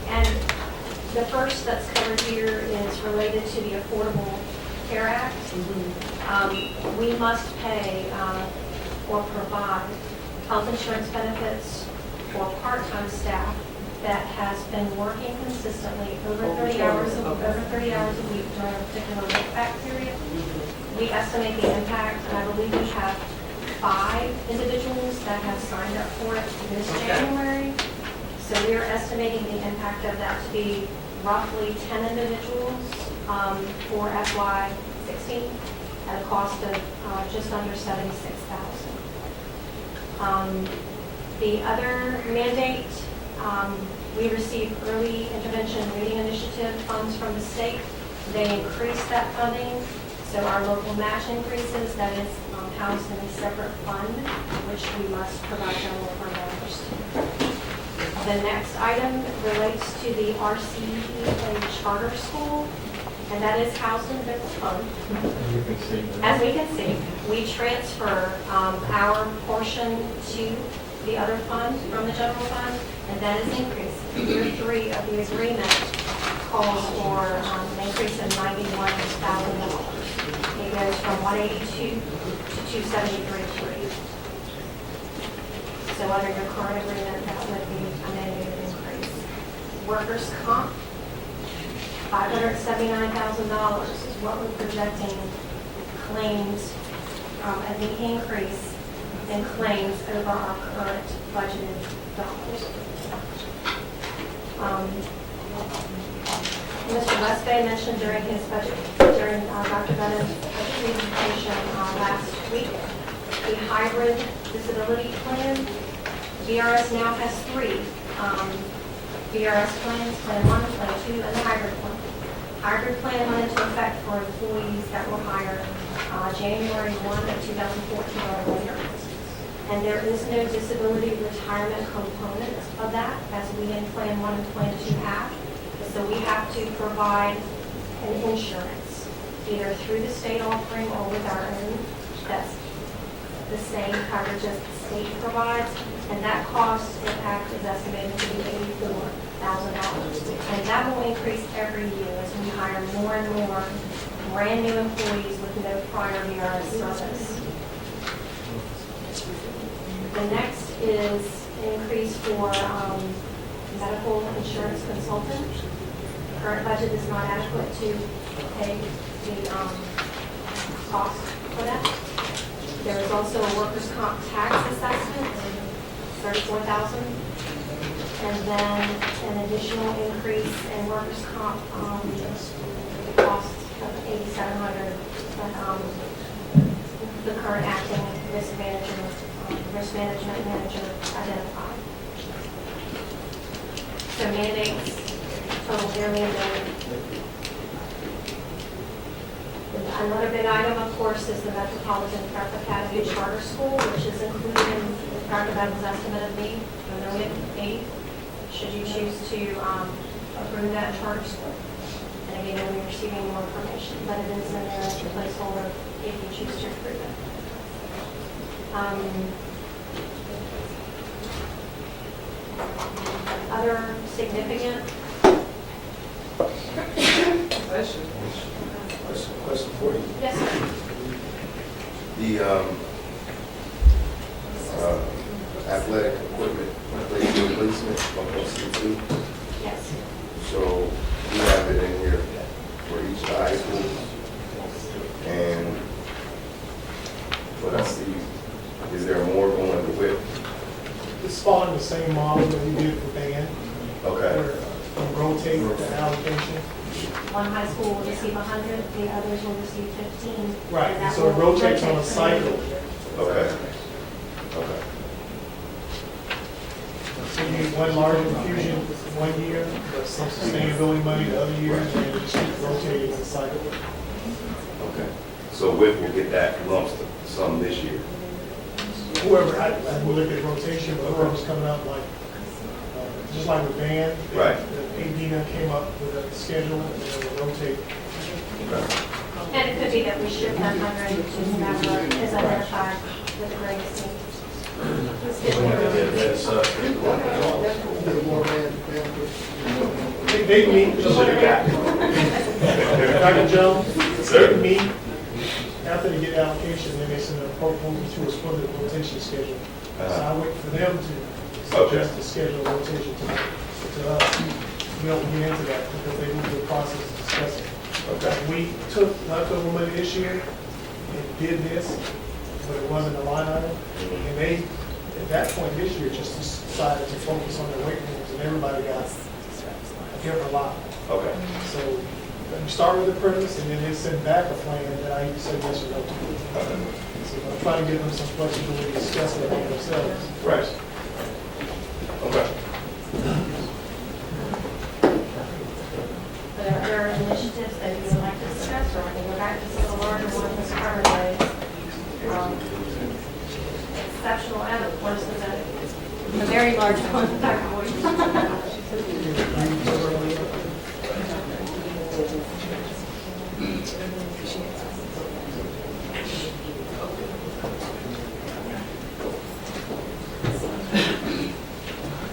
And the first that's covered here is related to the Affordable Care Act. We must pay or provide health insurance benefits for part-time staff that has been working consistently over 30 hours a week during a particular look-back period. We estimate the impact, and I believe we have 5 individuals that have signed up for it this January. So we are estimating the impact of that to be roughly 10 individuals for FY16 at a cost of just under $76,000. The other mandate, we received early intervention reading initiative funds from the state. They increased that funding, so our local match increases. That is housed in a separate fund, which we must provide general fund dollars to. The next item relates to the RCEA charter school, and that is housed in a different fund. You can see that. As we can see, we transfer our portion to the other fund from the general fund, and that is increased. Year 3 of the agreement calls for an increase of $91,000. It goes from 182 to 273.3. So under your current agreement, that would be a negative increase. Workers' comp, $579,000 is what we're projecting claims, as the increase in claims over our current budgeted dollars. Mr. Westbay mentioned during his budget, during Dr. Bennett's presentation last week, the hybrid disability plan. VRS now has 3 VRS plans, Plan 1, Plan 2, and the hybrid plan. Hybrid plan went into effect for employees that were hired January 1 of 2014 or later. And there is no disability retirement component of that, as we in Plan 1 and Plan 2 have. So we have to provide an insurance, either through the state offering or with our own. That's the same coverage as the state provides, and that cost impact is estimated to be $84,000. And that will increase every year as we hire more and more brand new employees with no prior VRS service. The next is an increase for medical insurance consultant. The current budget is not adequate to pay the cost for that. There is also a workers' comp tax assessment, $34,000, and then an additional increase in workers' comp cost of $8,700. The current acting risk management manager identified. So mandates total nearly $1 million. Another big item, of course, is the Metropolitan Prep Academy Charter School, which is included in Dr. Bevan's estimate of need, $1,080,000, should you choose to approve that charter school. And again, we'll be receiving more information, but it is in there as a placeholder if you choose to approve it. Other significant Question for you. Yes, sir. The athletic equipment, replacement, 1.62. Yes. So we have it in here for each high school. And what I see, is there more going to whip? It's following the same model that we did for band, Okay. where we rotate the allocation. one high school will receive 100, the others will receive 15. Right, and that so it will rotates on a rotate cycle. Okay. Okay. So you need one large infusion one year, but some sustainability money the other year, and then you just keep rotating in the cycle. Okay. So WIC will get that lump sum this year? Whoever, I will look at rotation, but whoever's coming up, like, just like with band. Right. The AD came up with a schedule, and then we'll rotate. Okay. And it could be that we shift that 100 to whomever is identified with the greatest need. They meet, just like that. Dr. Jones, they meet, after they get the application, then they send a proposal to us for the rotation schedule. So I wait for them to suggest the schedule of rotation to us. We don't get into that because they move the process of discussing. Okay. We took leftover money this year and did this, but it wasn't a line item. And they, at that point this year, just decided to focus on their weight rooms, and everybody got a different lot. Okay. So we start with the premise, and then they send back a plan that I either say yes or no to. So I'm trying to give them some flexibility to discuss it among themselves. Right. Okay. But are there initiatives that you would like to discuss, or I can go back to some of the larger ones as far as exceptional and of course, a very large one.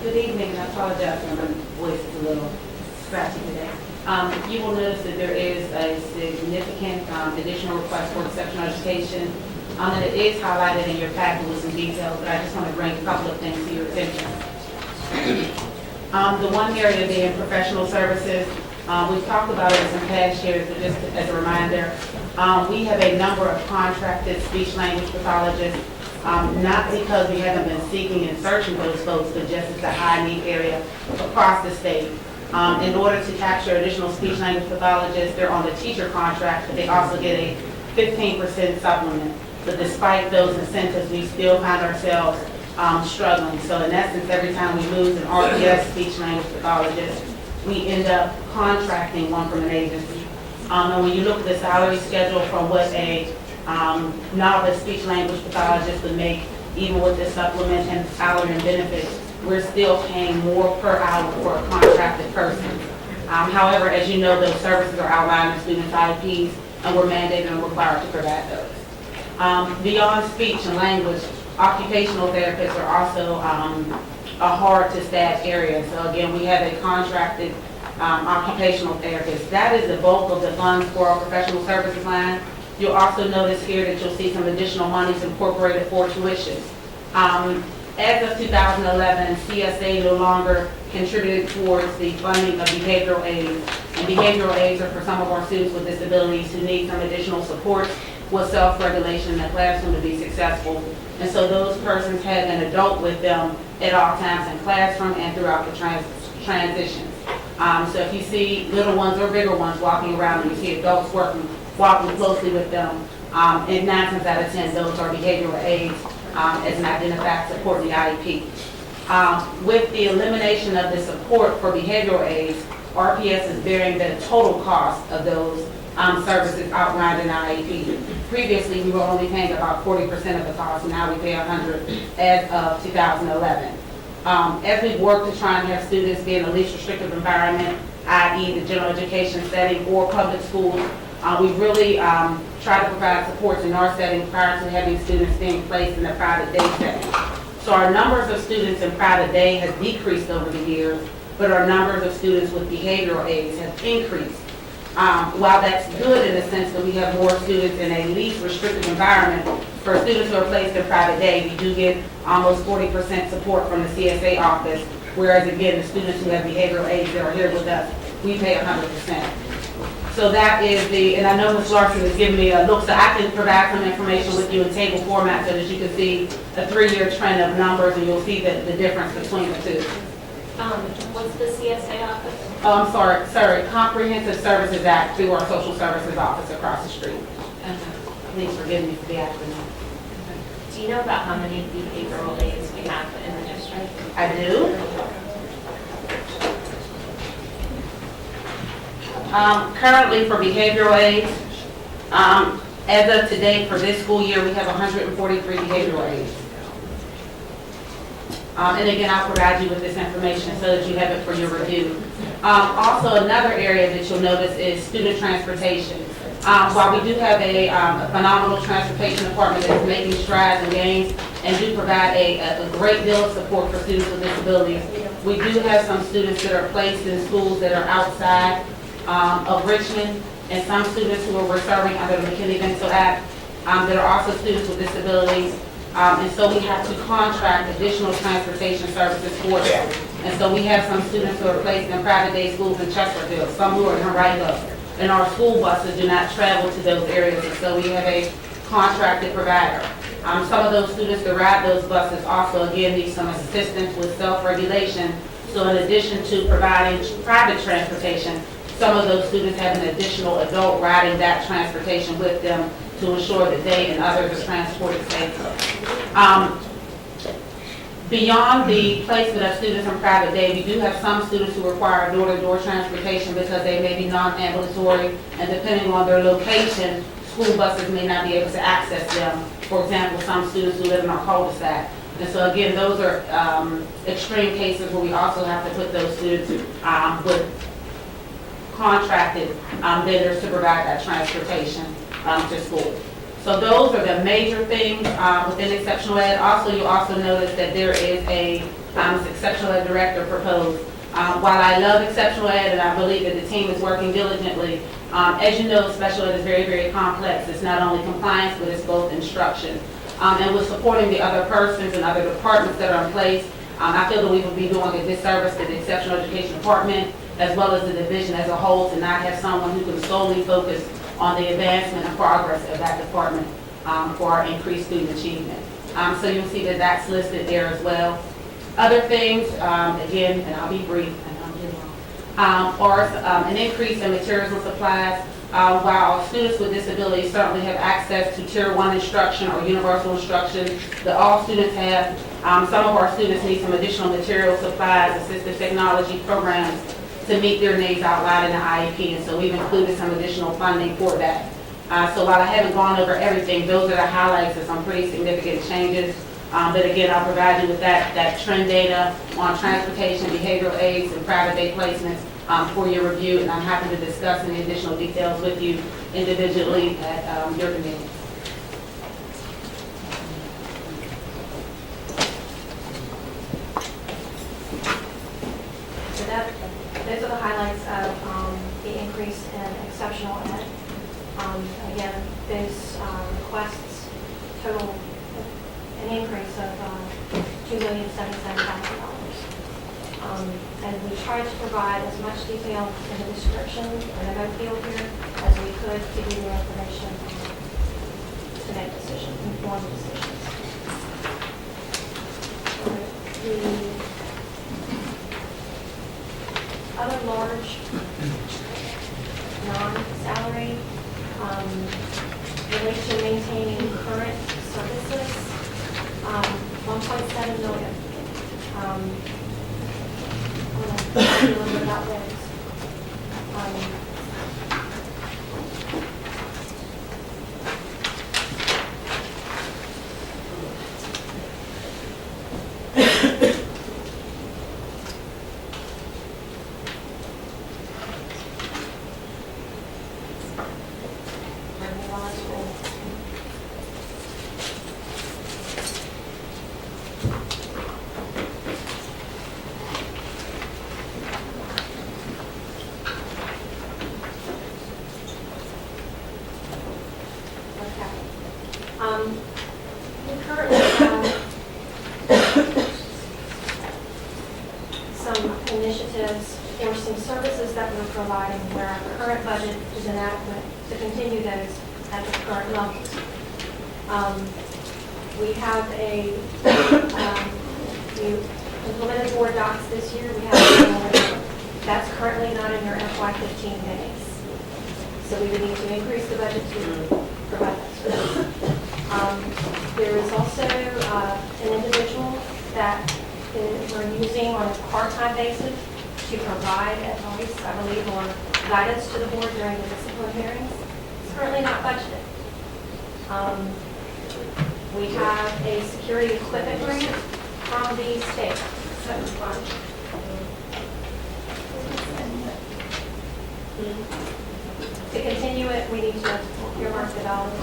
Good evening, I apologize for my voice is a little scratchy today. You will notice that there is a significant additional request for exceptional education. And it is highlighted in your packet with some details, but I just want to bring a couple of things to your attention. The one area being professional services, we've talked about it in some past years, but just as a reminder, we have a number of contracted speech language pathologists, not because we haven't been seeking and searching for those folks, but just it's a high need area across the state. In order to capture additional speech language pathologists, they're on the teacher contract, but they also get a 15% supplement. But despite those incentives, we still find ourselves struggling. So in essence, every time we lose an RPS speech language pathologist, we end up contracting one from an agency. And when you look at the salary schedule from what a novice speech language pathologist would make, even with the supplement and salary and benefits, we're still paying more per hour for a contracted person. However, as you know, those services are outlined in student IEPs, and we're mandated and required to provide those. Beyond speech and language, occupational therapists are also a hard to staff area. So again, we have a contracted occupational therapist. That is the bulk of the funds for our professional services line. You'll also notice here that you'll see some additional monies incorporated for tuitions. As of 2011, CSA no longer contributed towards the funding of behavioral aids. And behavioral aids are for some of our students with disabilities who need some additional support with self-regulation in the classroom to be successful. And so those persons have an adult with them at all times in classroom and throughout the transitions. So if you see little ones or bigger ones walking around and you see adults walking closely with them, and 9 times out of 10, those are behavioral aids as an identified support in the IEP. With the elimination of the support for behavioral aids, RPS is bearing the total cost of those services outlined in our IEP. Previously, we were only paying about 40% of the cost, and now we pay 100% as of 2011. As we work to try and have students be in the least restrictive environment, i.e. the general education setting or public schools, we really try to provide supports in our setting prior to having students being placed in a private day setting. So our numbers of students in private day has decreased over the years, but our numbers of students with behavioral aids have increased. While that's good in the sense that we have more students in a least restrictive environment, for students who are placed in private day, we do get almost 40% support from the CSA office, whereas again, the students who have behavioral aids that are here with us, we pay 100%. So that is and I know Ms. Larson has given me a look, so I can provide some information with you in table format so that you can see a 3-year trend of numbers, and you'll see the difference between the two. What's the CSA office? Oh, I'm sorry, Comprehensive Services Act through our Social Services Office across the street. Please forgive me for the acronym. Do you know about how many behavioral aides we have in the district? I do. Currently for behavioral aides, as of today for this school year, we have 143 behavioral aides. And again, I'll provide you with this information so that you have it for your review. Also, another area that you'll notice is student transportation. While we do have a phenomenal transportation department that's making strides and gains and do provide a great deal of support for students with disabilities, we do have some students that are placed in schools that are outside of Richmond, and some students who are serving under the McKinney-Vento Act that are also students with disabilities. And so we have to contract additional transportation services for them. And so we have some students who are placed in private day schools in Chesterfield, some who are in Henrico. And our school buses do not travel to those areas, and so we have a contracted provider. Some of those students that ride those buses also, again, need some assistance with self-regulation. So in addition to providing private transportation, some of those students have an additional adult riding that transportation with them to ensure that they and others are transported safely. Beyond the placement of students in private day, we do have some students who require door-to-door transportation because they may be non-ambulatory, and depending on their location, school buses may not be able to access them. For example, some students who live in our cul-de-sac. And so again, those are extreme cases where we also have to put those students with contracted vendors to provide that transportation to school. So those are the major things within exceptional ed. Also, you'll also notice that there is a exceptional ed director proposed. While I love exceptional ed and I believe that the team is working diligently, as you know, special ed is very, very complex. It's not only compliance, but it's both instruction. And with supporting the other persons and other departments that are in place, I feel that we would be doing a disservice to the exceptional education department as well as the division as a whole to not have someone who can solely focus on the advancement and progress of that department for our increased student achievement. So you'll see that that's listed there as well. Other things, again, and I'll be brief, and I'll get on, are an increase in materials and supplies. While students with disabilities certainly have access to Tier 1 instruction or universal instruction that all students have, some of our students need some additional materials, supplies, assistive technology programs to meet their needs outlined in the IEP, and so we've included some additional funding for that. So while I haven't gone over everything, those are the highlights of some pretty significant changes. But again, I'll provide you with that trend data on transportation, behavioral aids, and private day placements for your review, and I'm happy to discuss any additional details with you individually at your convenience. So those are the highlights of the increase in exceptional ed. Again, those requests total an increase of $2,077,000. And we tried to provide as much detail in the description and the field here as we could to give you information to make decisions, informed decisions. The other large non-salary relates to maintaining current services, $1.7 million. I'm going to tell you a little bit about those. We currently have some initiatives or some services that we're providing where our current budget is inadequate to continue those at the current levels. We have we implemented board docs this year, we have a legal waiver. That's currently not in your FY15 base. So we would need to increase the budget to provide that service. There is also an individual that we're using on a part-time basis to provide advice, I believe, or guidance to the board during the discipline hearings. It's currently not budgeted. We have a security equipment grant from the state. To continue it, we need to earmark the dollars.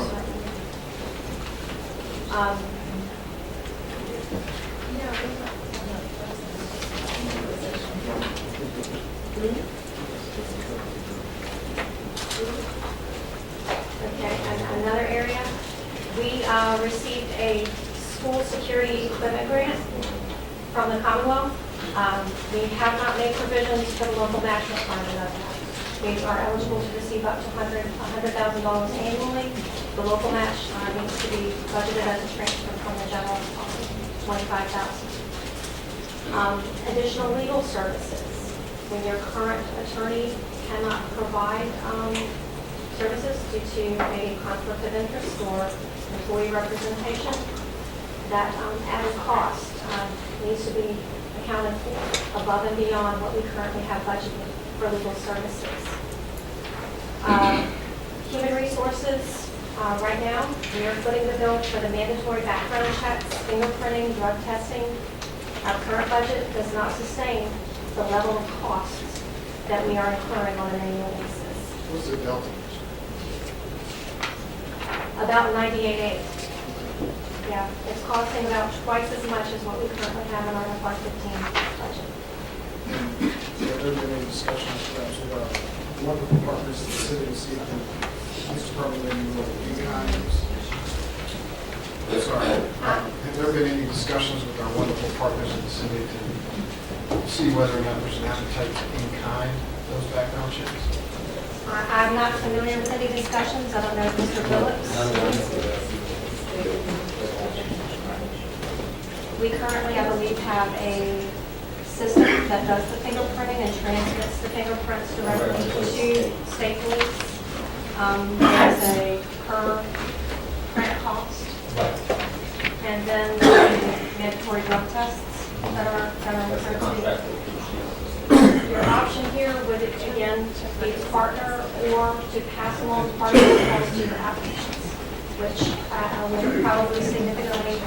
Okay, and another area, we received a school security equipment grant from the Commonwealth. We have not made provisions for the local match requirement of that. We are eligible to receive up to $100,000 annually. The local match needs to be budgeted as a transfer from the general fund, $25,000. Additional legal services. When your current attorney cannot provide services due to maybe conflict of interest or employee representation, that added cost needs to be accounted for above and beyond what we currently have budgeted for legal services. Human resources, right now, we are footing the bill for the mandatory background checks, fingerprinting, drug testing. Our current budget does not sustain the level of costs that we are incurring on an annual basis. What's the delta? About 98.8. Yeah, it's costing about twice as much as what we currently have in our FY15 budget. Have there been any discussions perhaps with our wonderful partners in the city to see if this department may be more in-kind? Sorry. Have there been any discussions with our wonderful partners in the city to see whether or not there's an appetite to in-kind those background checks? I'm not familiar with any discussions. I don't know if Mr. Phillips. We currently, I believe, have a system that does the fingerprinting and transmits the fingerprints directly to state police. There's a per print cost. And then the mandatory drug tests that are referred to. Your option here would, again, be to partner or to pass along part of the cost to your applications, which would probably significantly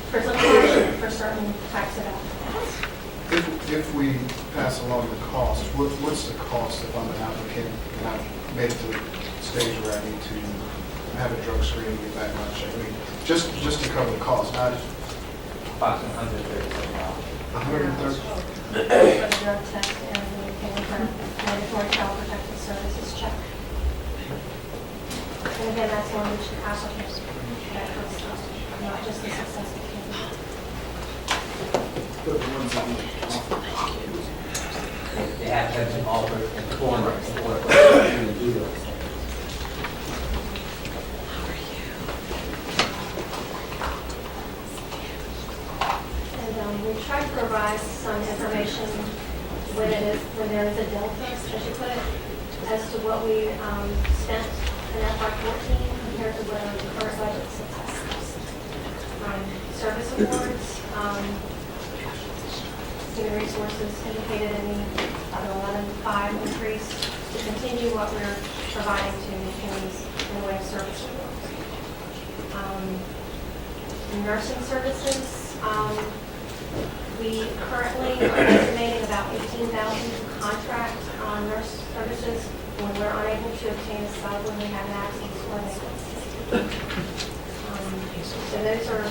present a hardship for certain types of applicants. If we pass along the cost, what's the cost if I'm an applicant and I've made it to the stage where I need to have a drug screen and get background check? I mean, just to cover the cost, not About $137. 130. For the drug test and the fingerprint mandatory child protective services check. And again, that's on each applicant that comes up, not just the successful candidate. But the ones that we offer. They have to have been offered and formed to do those things. And we try to provide some information when there is a delta, as you put it, as to what we spent in FY14 compared to what our current budget sits at. Service awards, human resources indicated in the 11.5 increase to continue what we're providing to employees in the way of service awards. Nursing services, we currently are estimating about 18,000 contract nurse services when we're unable to obtain a sub when we have an absence or vacancy. So those are,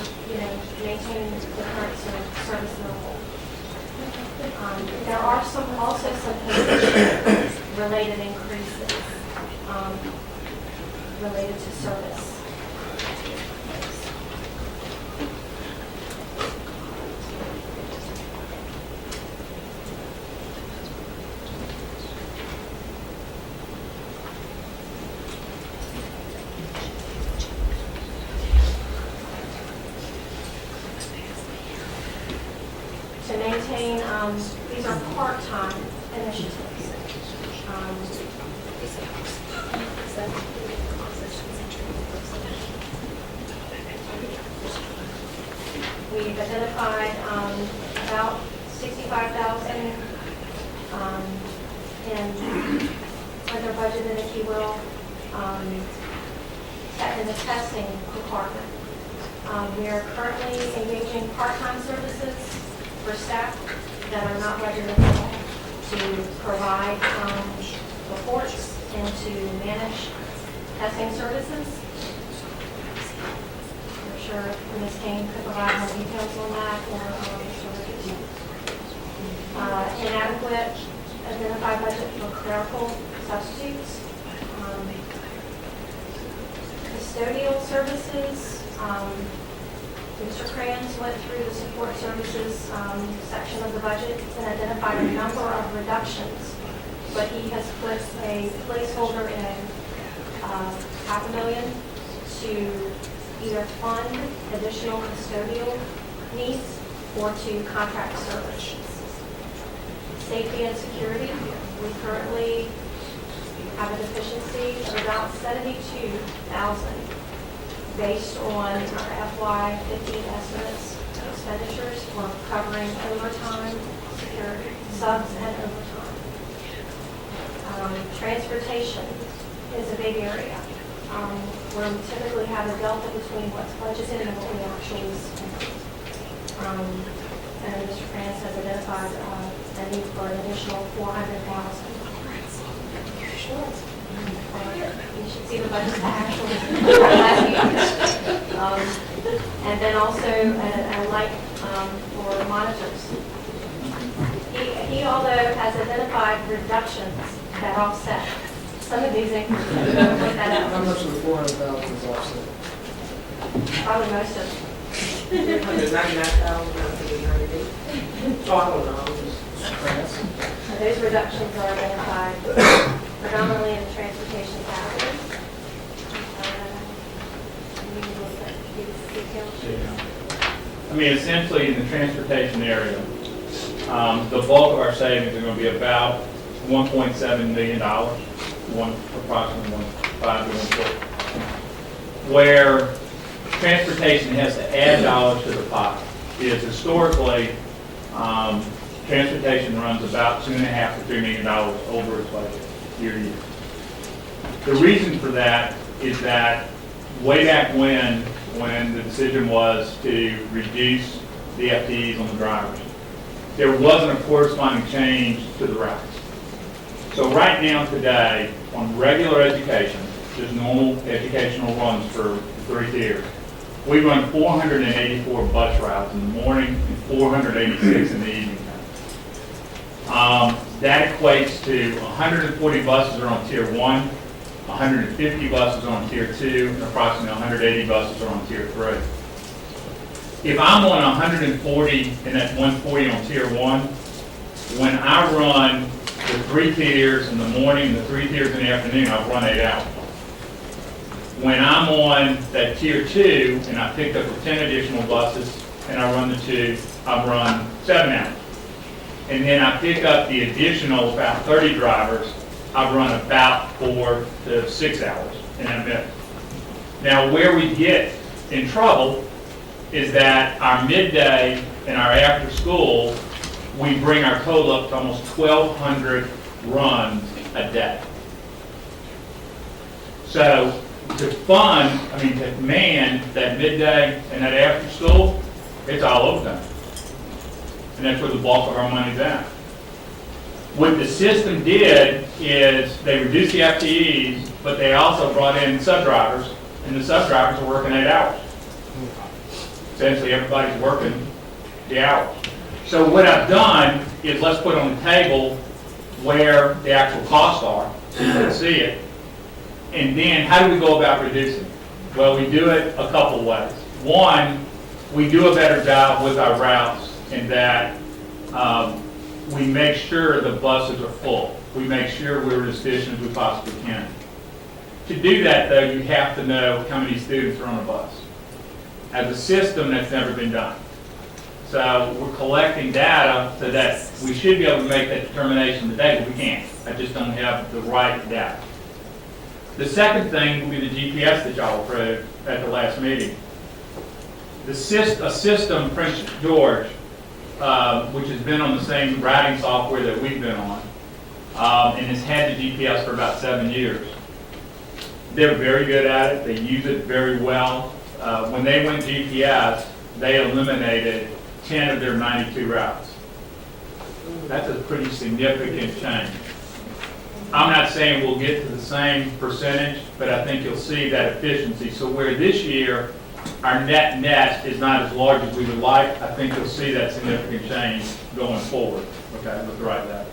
maintaining the current service level. There are also some position-related increases related to service. to maintain, these are part-time initiatives. We've identified about 65,000 in other budgeted, if you will, in the testing department. We are currently engaging part-time services for staff that are not budgeted to provide reports and to manage testing services. I'm sure Ms. Kane could provide more details on that, or Mr. Richardson. Inadequate identified budget for clerical substitutes. Custodial services. Mr. Kranz went through the support services section of the budget and identified a number of reductions, but he has put a placeholder in $500,000 to either fund additional custodial needs or to contract services. Safety and security, we currently have a deficiency of about $72,000 based on our FY 15 estimates of expenditures for covering overtime, security, subs, and overtime. Transportation is a big area where we typically have a delta between what's budgeted and what we actually spend. And Mr. France has identified a need for an additional $400,000. You should see the budget actually last year. And then also a light for monitors. He although has identified reductions that offset some of these increases. How much of the 400,000 is offset? Probably most of it. 199,000, 198. Oh, I don't know. Those reductions are identified predominantly in the transportation category. I mean, essentially in the transportation area, the bulk of our savings are going to be about $1.7 million, approximately 1.5 to 1.4. Where transportation has to add dollars to the pot is historically, transportation runs about $2.5 to $3 million over its budget year to year. The reason for that is that way back when the decision was to reduce the FTEs on the drivers, there wasn't a corresponding change to the routes. So right now today, on regular education, just normal educational runs for the 3 tiers, we run 484 bus routes in the morning and 486 in the evening time. That equates to 140 buses are on tier 1, 150 buses are on tier 2, and approximately 180 buses are on tier 3. If I'm on 140 and that's 140 on tier 1, when I run the 3 tiers in the morning and the 3 tiers in the afternoon, I've run 8 hours. When I'm on that tier 2 and I pick up the 10 additional buses and I run the 2, I've run 7 hours. And then I pick up the additional about 30 drivers, I've run about 4 to 6 hours in that mix. Now where we get in trouble is that our midday and our after school, we bring our total up to almost 1,200 runs a day. So to man that midday and that after school, it's all overtime. And that's where the bulk of our money's at. What the system did is they reduced the FTEs, but they also brought in sub-drivers, and the sub-drivers are working 8 hours. Essentially, everybody's working the hours. So what I've done is let's put on the table where the actual costs are, so you can see it. And then how do we go about reducing it? Well, we do it a couple ways. One, we do a better job with our routes in that we make sure the buses are full. We make sure we're as efficient as we possibly can. To do that, though, you have to know how many students are on a bus. As a system, that's never been done. So we're collecting data so that we should be able to make that determination today, but we can't. I just don't have the right data. The second thing will be the GPS that y'all approved at the last meeting. A system, Prince George, which has been on the same routing software that we've been on, and has had the GPS for about 7 years. They're very good at it. They use it very well. When they went GPS, they eliminated 10 of their 92 routes. That's a pretty significant change. I'm not saying we'll get to the same percentage, but I think you'll see that efficiency. So where this year, our net is not as large as we would like, I think you'll see that significant change going forward. Okay, with the right data.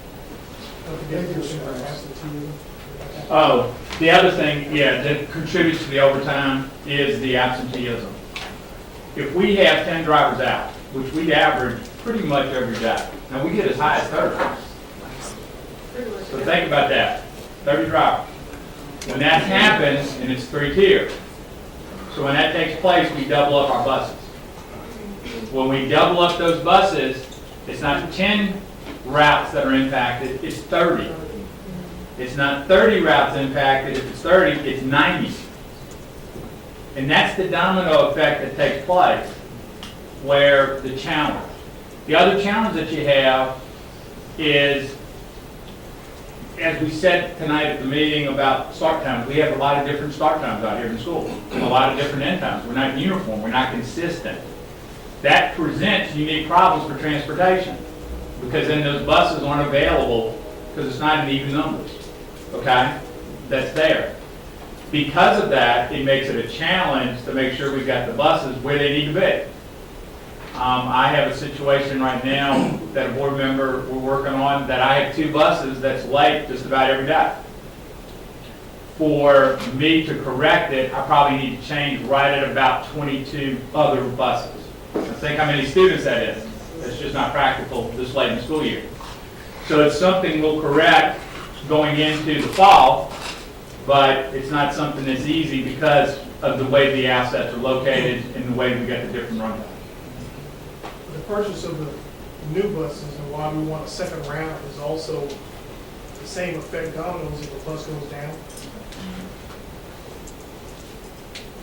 Oh, the other thing, yeah, that contributes to the overtime is the absenteeism. If we have 10 drivers out, which we average pretty much every day, now we get as high as 30. So think about that, 30 drivers. When that happens, and it's 3 tiers, so when that takes place, we double up our buses. When we double up those buses, it's not 10 routes that are impacted, it's 30. It's not 30 routes impacted, if it's 30, it's 90. And that's the domino effect that takes place, where the challenge. The other challenge that you have is, as we said tonight at the meeting about start times, we have a lot of different start times out here in school, and a lot of different end times. We're not uniform, we're not consistent. That presents unique problems for transportation, because then those buses aren't available because it's not in even numbers, okay? That's there. Because of that, it makes it a challenge to make sure we've got the buses where they need to be. I have a situation right now that a board member we're working on that I have 2 buses that's late just about every day. For me to correct it, I probably need to change right at about 22 other buses. Think how many students that is. It's just not practical this late in the school year. So it's something we'll correct going into the fall, but it's not something that's easy because of the way the assets are located and the way we got the different runtimes. The purchase of the new buses and why we want a second round is also the same effect dominoes if the bus goes down.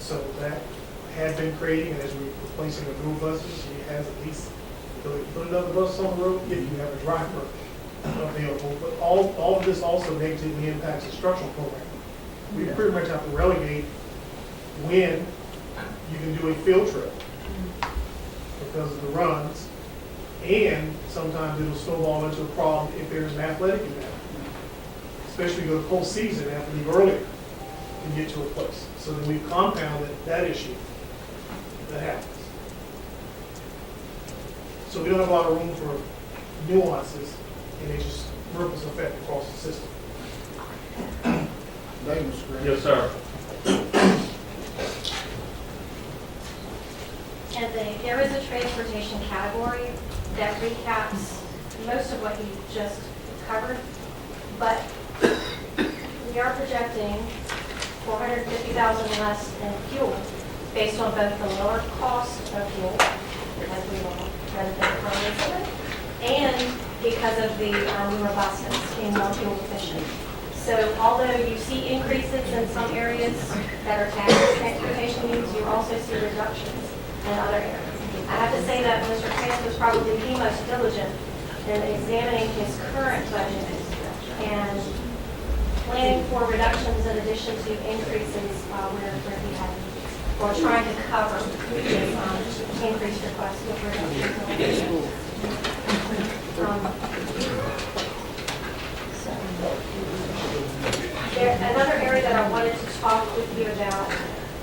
So that had been creating, and as we're replacing the new buses, we have at least ability to put another bus on the road if you have a driver available. But all of this also negatively impacts the structural program. We pretty much have to relegate when you can do a field trip because of the runs, and sometimes it'll snowball into a problem if there's an athletic event, especially go to postseason, they have to leave earlier to get to a place. So then we've compounded that issue that happens. So we don't have a lot of room for nuances, and they just ripples effect across the system. Yes, sir. And there is a transportation category that recaps most of what you just covered, but we are projecting $450,000 less in fuel based on both the lower cost of fuel, as we will benefit from recently, and because of the newer buses being more fuel efficient. So although you see increases in some areas that are tagged as transportation needs, you also see reductions in other areas. I have to say that Mr. Krantz was probably the most diligent in examining his current budget and planning for reductions in addition to increases where he had, or trying to cover his increased requests with reductions. Another area that I wanted to talk with you about,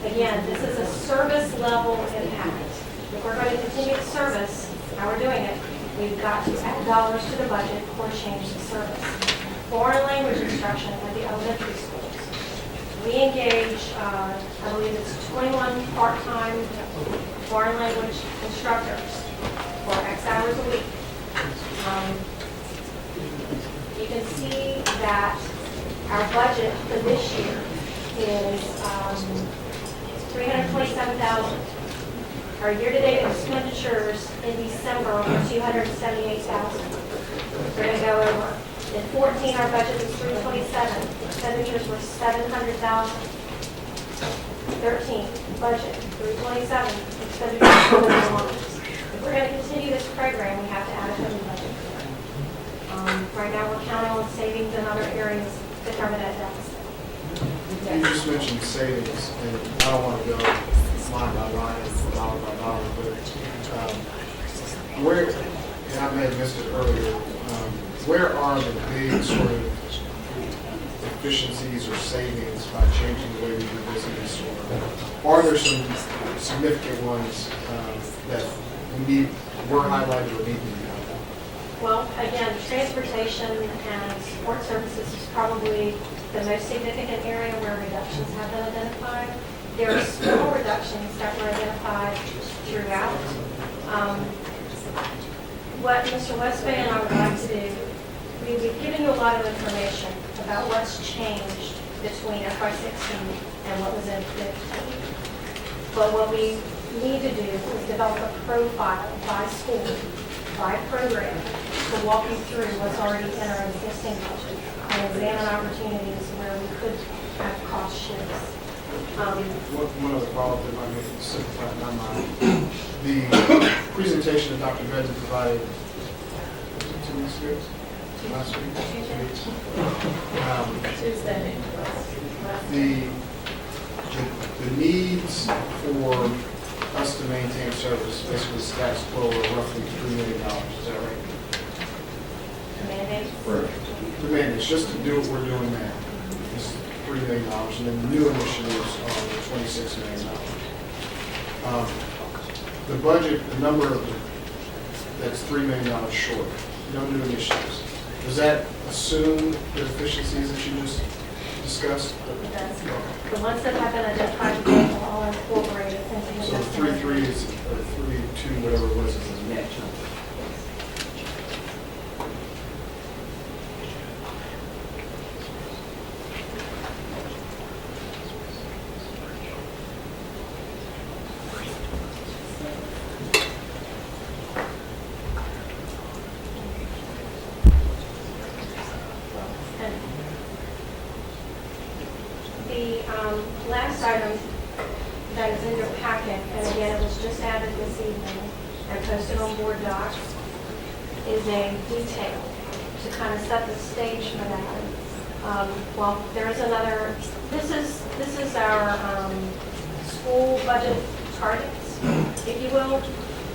again, this is a service level impact. If we're going to continue the service, how we're doing it, we've got to add dollars to the budget or change the service. Foreign language instruction at the elementary schools. We engage, I believe it's 21 part-time foreign language instructors for X hours a week. You can see that our budget for this year is $327,000. Our year-to-date expenditures in December for $278,000. We're going to go over. In 14, our budget was $327. Expenditures were $700,000. 13, budget, $327. Expenditures were $1. If we're going to continue this program, we have to add a total budget. Right now, we're counting on savings in other areas to cover that deficit. You just mentioned savings, and I don't want to go line by line, dollar by dollar, but where, and I may have missed it earlier, where are the big sort of efficiencies or savings by changing the way we do business? Or are there some significant ones that were highlighted or need to be highlighted? Well, again, transportation and support services is probably the most significant area where reductions have been identified. There are small reductions that were identified throughout. What Mr. Westby and I would like to do, we've given you a lot of information about what's changed between FY16 and what was in 15. But what we need to do is develop a profile by school, by program, to walk you through what's already in our existing budget and examine opportunities where we could have cost shifts. One other follow-up that might make it simplify in my mind. The presentation that Dr. Benson provided 2 weeks ago, last week, 2 weeks. Tuesday. The needs for us to maintain service, basically status quo, are roughly $3 million. Is that right? Mandates. The mandates, just to do what we're doing now, is $3 million, and then the new initiatives are $26 million. The budget, the number that's $3 million short, no new initiatives. Does that assume the efficiencies that you just discussed? It does. The ones that have been identified today are all incorporated into the So the 3.3 is, or 3.2, whatever it was, is the net number. The last item that is in your packet, and again, it was just added this evening and posted on board docs, is a detail to kind of set the stage for that. Well, there is another, this is our school budget targets, if you will.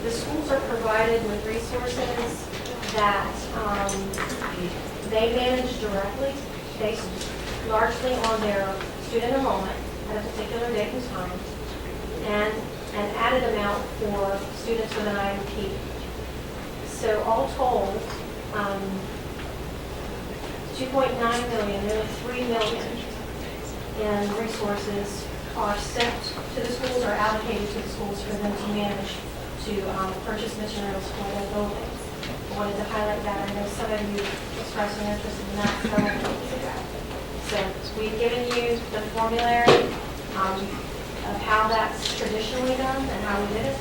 The schools are provided with resources that they manage directly based largely on their student enrollment at a particular date and time, and an added amount for students with an IEP. So all told, 2.9 million, nearly 3 million in resources are sent to the schools or allocated to the schools for them to manage to purchase materials for their buildings. I wanted to highlight that. I know some of you expressed an interest in that several weeks ago. So we've given you the formulary of how that's traditionally done and how we did it.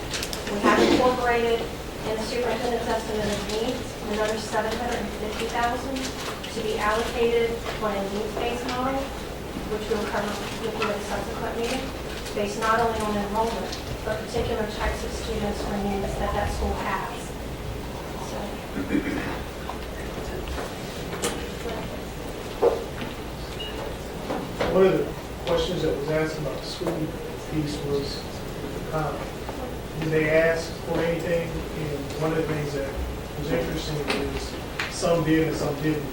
We have incorporated in the superintendent's estimate of needs another $750,000 to be allocated on a needs-based model, which we'll cover with you at a subsequent meeting, based not only on enrollment, but particular types of students or needs that that school has. So. One of the questions that was asked about the school piece was, did they ask for anything? And one of the things that was interesting is some did and some didn't.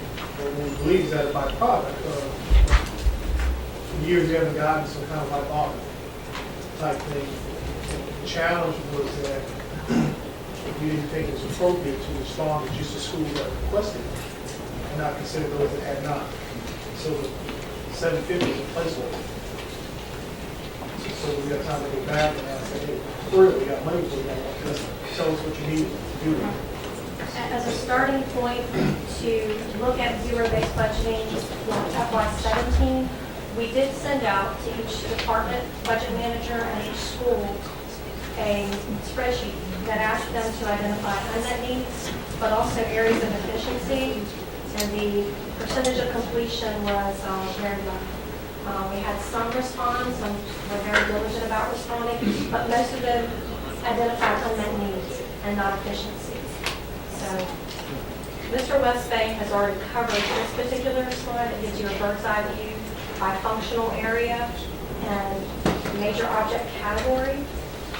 And we believe that a byproduct of years they haven't gotten some kind of like audit type thing. The challenge was that we didn't think it was appropriate to respond to just the schools that requested it and not consider those that had not. So the 750 is a placeholder. So we got time to go back and say, hey, clearly we got money for that. Tell us what you need to do. As a starting point to look at zero-based budgeting for FY17, we did send out to each department, budget manager, and each school a spreadsheet that asked them to identify unmet needs, but also areas of efficiency, and the percentage of completion was very low. We had some respond, some were very diligent about responding, but most of them identified unmet needs and not efficiencies. So Mr. Westbay has already covered this particular slide. It gives you a bird's eye view by functional area and major object category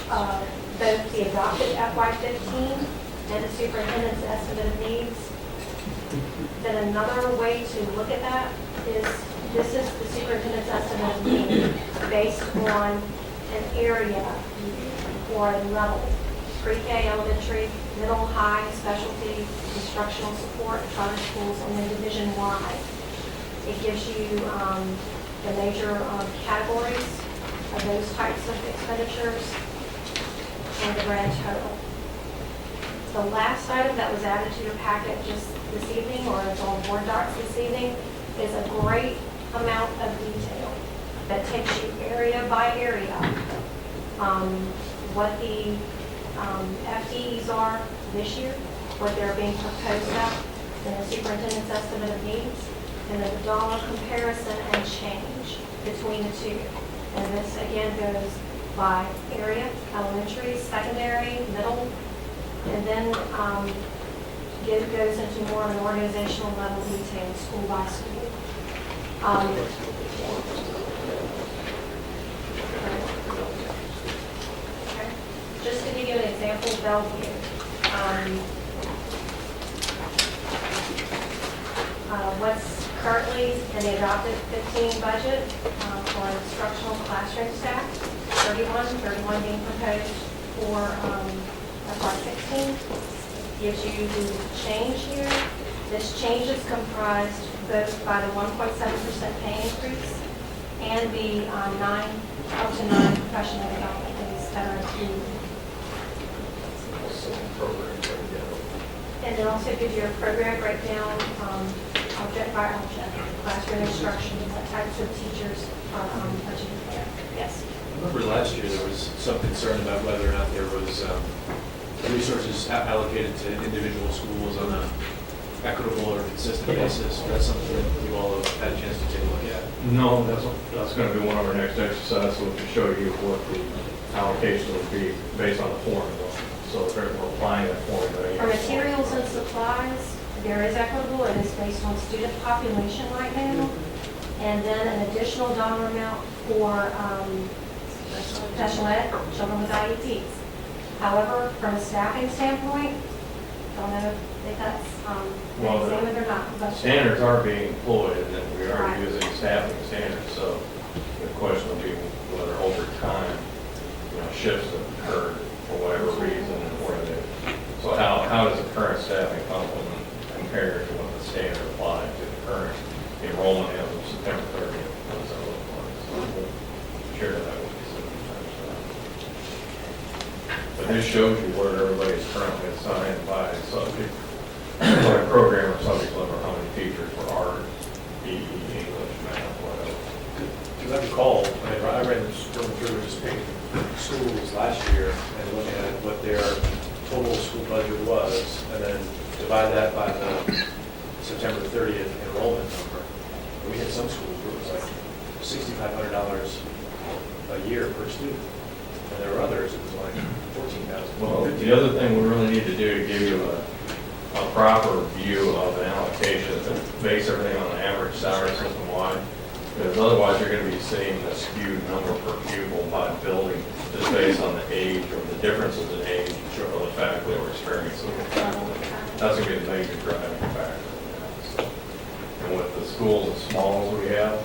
of both the adopted FY15 and the superintendent's estimate of needs. Then another way to look at that is this is the superintendent's estimate of need based on an area or a level, pre-K, elementary, middle, high, specialty, instructional support, charter schools, and then division-wide. It gives you the major categories of those types of expenditures and the grand total. The last item that was added to your packet just this evening, or it's on board docs this evening, is a great amount of detail that takes you area by area, what the FTEs are this year, what they're being proposed at, and the superintendent's estimate of needs, and then the dollar comparison and change between the two. And this again goes by area, elementary, secondary, middle, and then it goes into more of an organizational level detail, school by school. Okay. Just to give you an example, Bellevue. What's currently in the adopted 15 budget for instructional classroom staff, 31 being proposed for FY16, gives you the change here. This change is comprised both by the 1.7% pay increase and the up to 9 professional development days that are included. And it also gives you a program breakdown, object by object, classroom instruction, what types of teachers are budgeted there. Yes. I remember last year there was some concern about whether or not there was resources allocated to individual schools on an equitable or consistent basis. That's something that you all have had a chance to take a look at. No, that's going to be one of our next exercises, so we can show you what the allocation would be based on the formula. So if we're applying that formula. For materials and supplies, there is equitable, it is based on student population right now, and then an additional dollar amount for special ed, children with IEPs. However, from a staffing standpoint, don't know if that's Well, examined or not. But standards are being employed, and then we are Right. using staffing standards, so the question will be whether over time, shifts have occurred for whatever reason, and where they, so how does the current staffing complement compare to what the standard applied to the current enrollment as of September 30th? What does that look like? So we'll share that with you sometime. But this shows you where everybody is currently assigned by subject, by program or subject level, how many teachers for art, PE, English, math, whatever. Because I recall, I read this going through just picking schools last year and looking at what their total school budget was, and then divide that by the September 30th enrollment number. And we had some schools where it was like $6,500 a year per student. And there were others, it was like $14,000. Well, the other thing we really need to do to give you a proper view of an allocation is to base everything on an average salary system wide. Because otherwise you're going to be seeing a skewed number per pupil by building just based on the age or the differences in age or the faculty or experience. That's going to be the major driving factor. So, and with the schools as small as we have,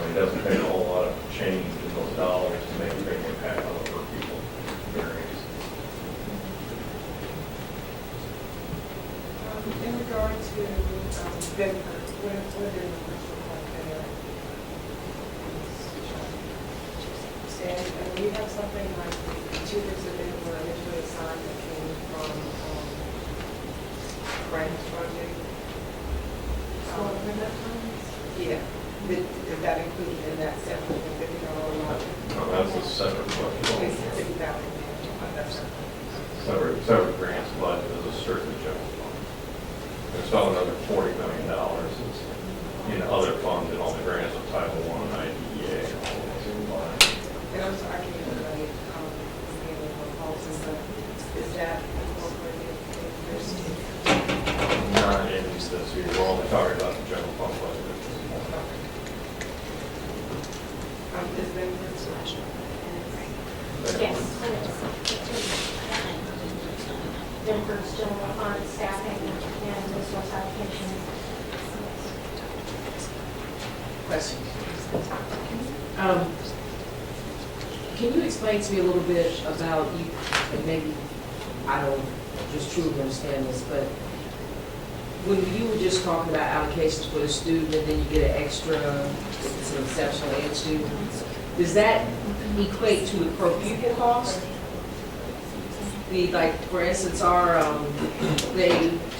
it doesn't take a whole lot of change in those dollars to make a big impact on the per pupil variance. In regard to Bedford, what are the numbers look like there? And we have something like the tutors that they were initially assigned that came from Frank's project. Yeah, is that included in that $750 amount? No, that's a separate question. Okay, $50,000. That's separate. separate grants budget as a strictly general fund. There's still another $40 million in other funds and all the grants of Title I and IDEA. and all those combined. And I'm sorry, I can't really, is that incorporated in this? Not in this year, we're only talking about the general fund budget at this point. Is there any discussion? Yes. Denver's general fund staffing and resource allocation. Questions? Can you explain to me a little bit about, you, and maybe I don't just truly understand this, but when you were just talking about allocations for the student and then you get an extra, it's an exceptional ed student, does that equate to the per pupil cost? Like, for instance,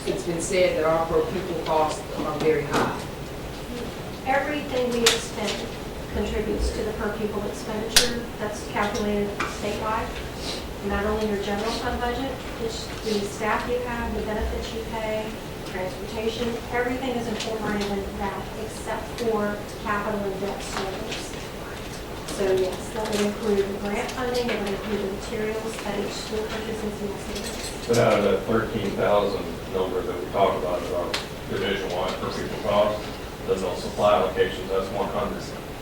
it's been said that our per pupil costs are very high. Everything we expend contributes to the per pupil expenditure that's calculated statewide. Not only your general fund budget, it's the staff you have, the benefits you pay, transportation, everything is incorporated into that except for capital and debt service. So yes, that would include the grant funding, it would include the materials that each school purchases in the city. But out of that 13,000 number that we talked about as our division-wide per pupil cost, there's no supply allocations, that's $100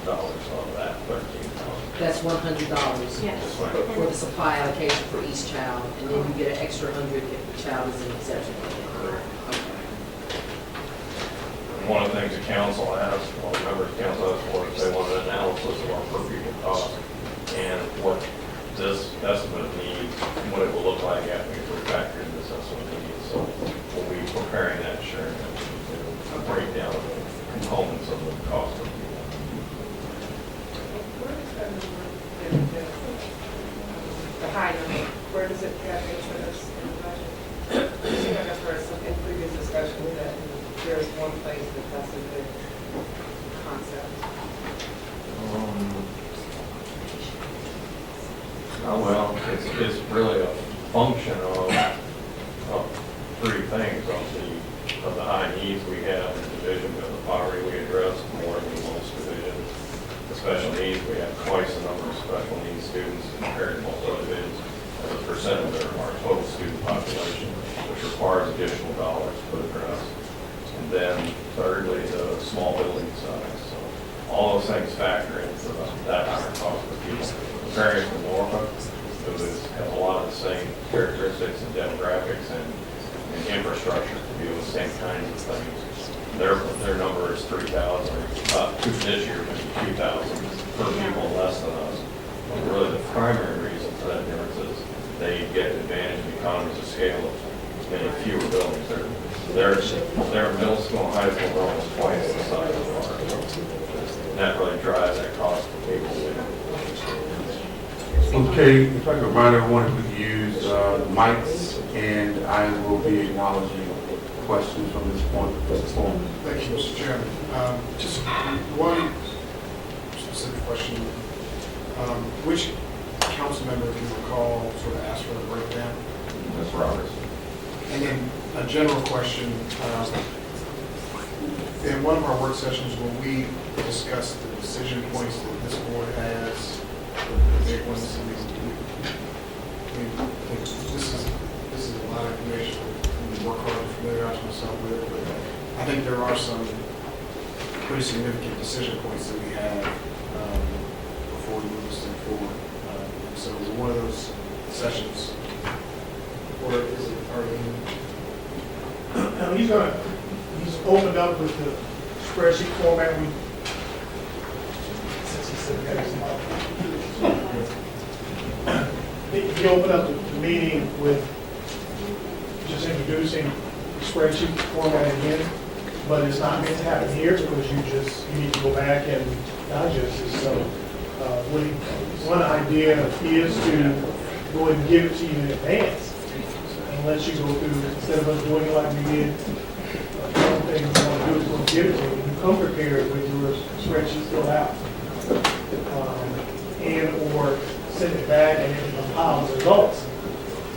of that 13,000. That's $100 Yes. for the supply allocation for each child, and then you get an extra 100 if the child is an exception. And one of the things the council asked, well, the members of the council asked for, is they wanted an analysis of our per pupil cost and what this estimate needs, what it will look like after we factor in this estimate needs. So we'll be preparing that, sharing it, a breakdown of the components of the cost of people. Where is that number? The high number, where does it have interest in the budget? I think I've heard some in previous discussions that there's one place that that's a good concept. Well, it's really a function of three things, of the high needs we have in the division, of the poverty we address more than most divisions. The special needs, we have twice the number of special needs students compared to most other divisions as a percent of our total student population, which requires additional dollars to address. And then thirdly, the small building size. So all those things factor into that higher cost per pupil. Comparing to Norfolk, who has a lot of the same characteristics and demographics and infrastructure to deal with the same kinds of things. Their number is 3,000, this year would be 2,000 per pupil less than us. But really the primary reason for that difference is they get advantage of economies of scale of many fewer buildings. Their middle school and high school are almost twice the size of ours. That really drives that cost for people. Okay, if I could remind everyone, if we could use mics, and I will be acknowledging questions from this point. Thank you, Mr. Chairman. Just one specific question. Which council member can recall sort of ask for a breakdown? Ms. Roberts. And then a general question. In one of our work sessions, when we discussed the decision points that this board has, the big ones, I mean, this is a lot of information. I work hard to familiarize myself with, but I think there are some pretty significant decision points that we have before we move this thing forward. So is it one of those sessions, or is it already? He's opened up with the spreadsheet format since he said that. He opened up the meeting with just introducing the spreadsheet format again, but it's not meant to happen here because you need to go back and digest it. So one idea is to go ahead and give it to you in advance and let you go through, instead of us doing it like we did, things you want to do is we'll give it to you. You come prepared with your spreadsheet filled out. And or send it back and it compiles the results.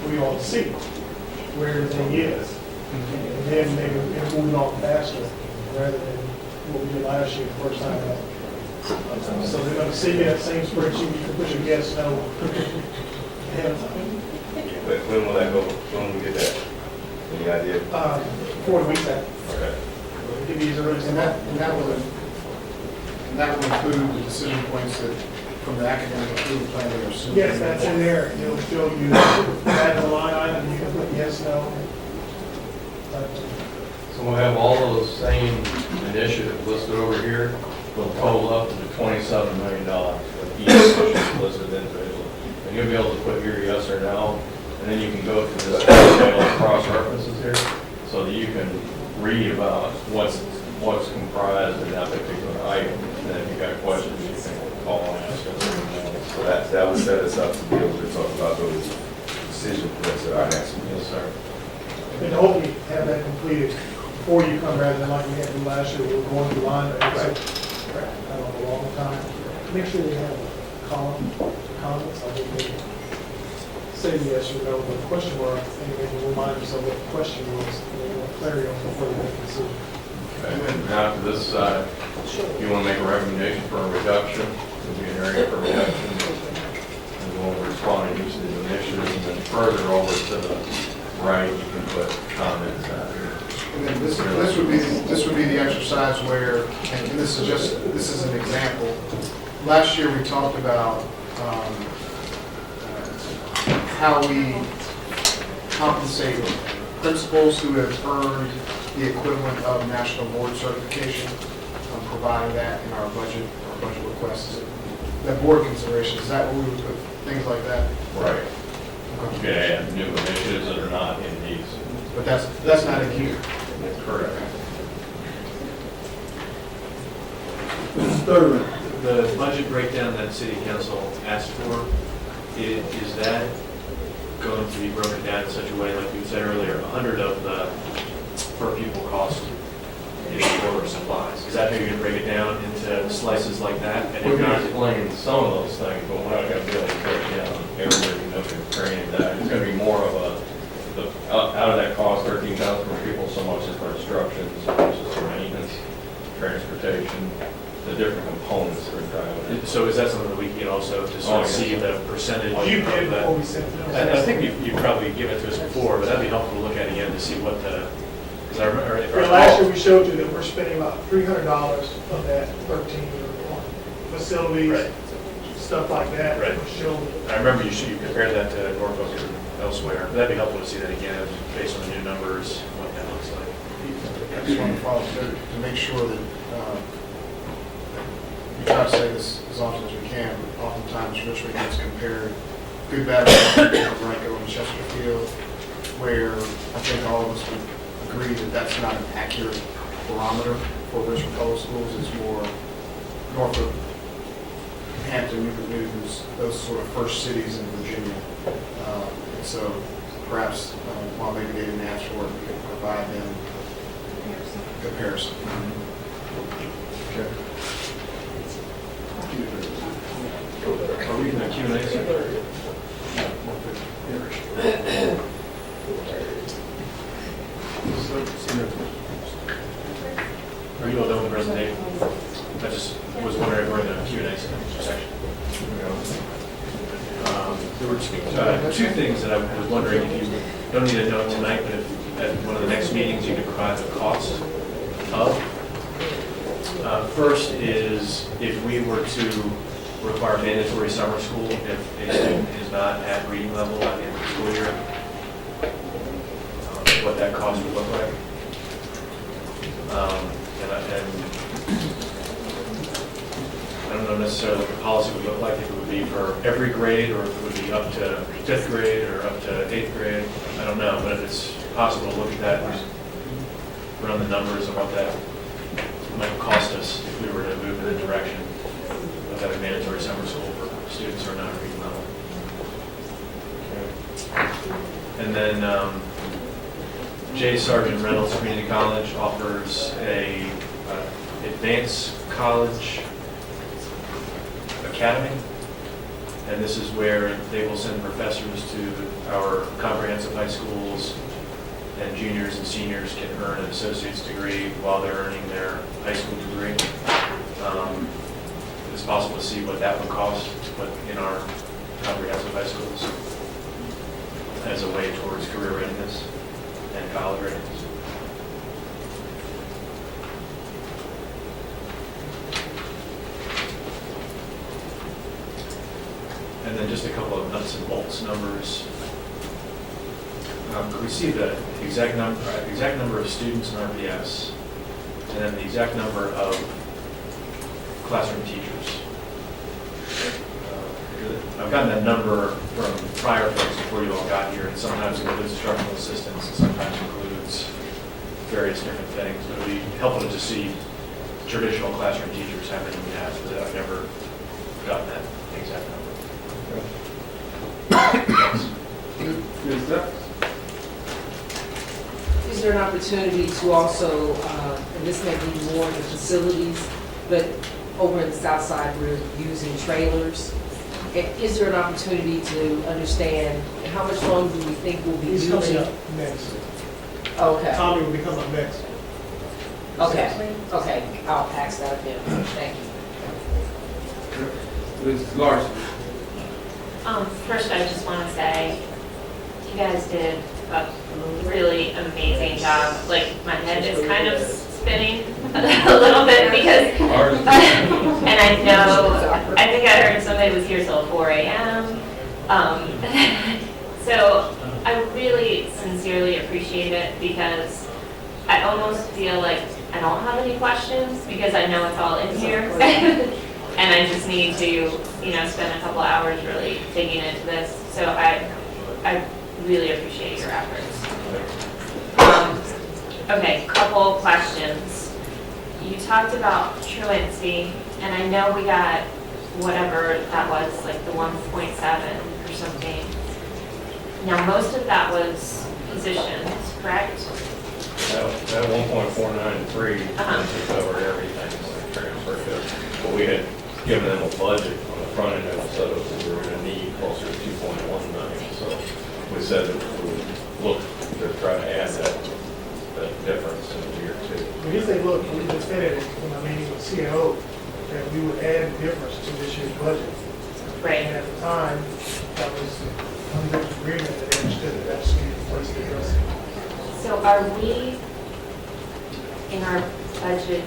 We we all see where everything is. And then maybe it'll move on faster rather than what we did last year, the first time out. So they're gonna see that same spreadsheet, you can push a yes, no ahead of time. When will that go? When will we get that? Any idea? 4 weeks out. Okay. Give you as early as And that will include the decision points that, from the academic approval plan that are soon. Yes, that's in there. It'll show you, add the line item, you can put yes, no. So we'll have all those same initiatives listed over here, will total up to $27 million with each initiative listed individually. And you'll be able to put your yes or no, and then you can go to this table of cross references here, so that you can read about what's comprised in that particular item. And then if you've got questions, you can call and ask us. So that would set us up to be able to talk about those decision points that are asking. Yes, sir. And to hopefully have that completed before you come, rather than like we had to do last year, we were going through line, I don't know, a long time. Make sure they have a column, comments, I think they say yes or no, but the question mark, and they can remind themselves what the question was, and they want clarity on before they make a decision. Okay, and now to this side, you want to make a recommendation for a reduction, there'll be an area for reduction. And we'll respond to each of the initiatives, and then further over to the right, you can put comments out here. And then this would be the exercise where, and this is an example. Last year, we talked about how we compensate principals who have earned the equivalent of national board certification, providing that in our budget requests. That board consideration, is that where we would put things like that? Right. Okay. You can add new initiatives that are not in these. But that's not in here. Correct. Third, the budget breakdown that city council asked for, is that going to be broken down in such a way, like you said earlier, 100 of the per pupil cost is for supplies? Is that how you're going to break it down into slices like that? And We're if going not, to explain some of those things, but we're not going to be able to break down every nook and cranny of that. It's going to be more of out of that cost, 13,000 per pupil, so much is for instruction, so much is for maintenance, transportation, the different components that are driving it. so is that something that we can also just sort of see the percentage You of did that? before we sent it. I think you've probably given it to us before, but that'd be helpful to look at again to see what the, because I remember. if I Yeah, last recall- year we showed you that we're spending about $300 of that 13 on facilities, Right. stuff like that. Right. We're showing. I remember you compared that to Norfolk and elsewhere. That'd be helpful to see that again, based on the new numbers, what that looks like. I just want to follow through to make sure that we try to say this as often as we can, but oftentimes Richmond gets compared good, bad, Ranko and Chesterfield, where I think all of us would agree that that's not an accurate barometer for Richmond Public Schools. It's more Norfolk, Hampton, Newport News, those sort of first cities in Virginia. And so perhaps while maybe they didn't ask for it, we could provide them comparison. Okay. Are we in the Q&A section? Are you all done with the presentation? I just was wondering if we're in the Q&A section. There were two things that I was wondering if you don't need to know it tonight, but if at one of the next meetings you could provide the cost of. First is if we were to require mandatory summer school if a student is not at reading level at the end of the school year, what that cost would look like. I don't know necessarily what the policy would look like, if it would be for every grade, or if it would be up to 5th grade, or up to 8th grade. I don't know, but if it's possible to look at that and run the numbers of what that might cost us if we were to move in the direction of having mandatory summer school for students who are not at reading level. And then J. Sargent Reynolds Community College offers a advanced college academy And this is where they will send professors to our comprehensive high schools, and juniors and seniors can earn an associate's degree while they're earning their high school degree. It's possible to see what that would cost in our comprehensive high schools as a way towards career readiness and college readiness. And then just a couple of nuts and bolts numbers. We see the exact number of students in RPS, and then the exact number of classroom teachers. I've gotten that number from prior folks before you all got here, and sometimes it includes instructional assistants, and sometimes includes various different things. But it would be helpful to just see traditional classroom teachers, how many we have, because I've never gotten that exact number. Ms. Dux? Is there an opportunity to also, and this may be more in the facilities, but over in the south side, we're using trailers. Is there an opportunity to understand how much longer do we think we'll be He's using? coming up next. Okay, Tommy will be coming up next. okay, I'll ask that of him. Thank you. Ms. Larson? First, I just want to say, you guys did a really amazing job. Like, my head is kind of spinning a little bit because, and I think I heard somebody was here till 4 a.m. So I really sincerely appreciate it because I almost feel like I don't have any questions because I know it's all in here. And I just need to, spend a couple hours really digging into this. So I really appreciate your efforts. Okay, couple questions. You talked about truancy, and I know we got whatever that was, like the 1.7 or something. Now, most of that was positions, correct? That 1.493 took over everything, like transfer to, but we had given them a budget on the front end and said that we were going to need closer to 2.1 million. So we said that we would look to try to add that difference in a year or two. When you say, look, we just said it in my meeting with CAO, that we would add the difference to this year's budget. Right. And at the time, that was under agreement that they understood that that's the place to address it. So are we, in our budget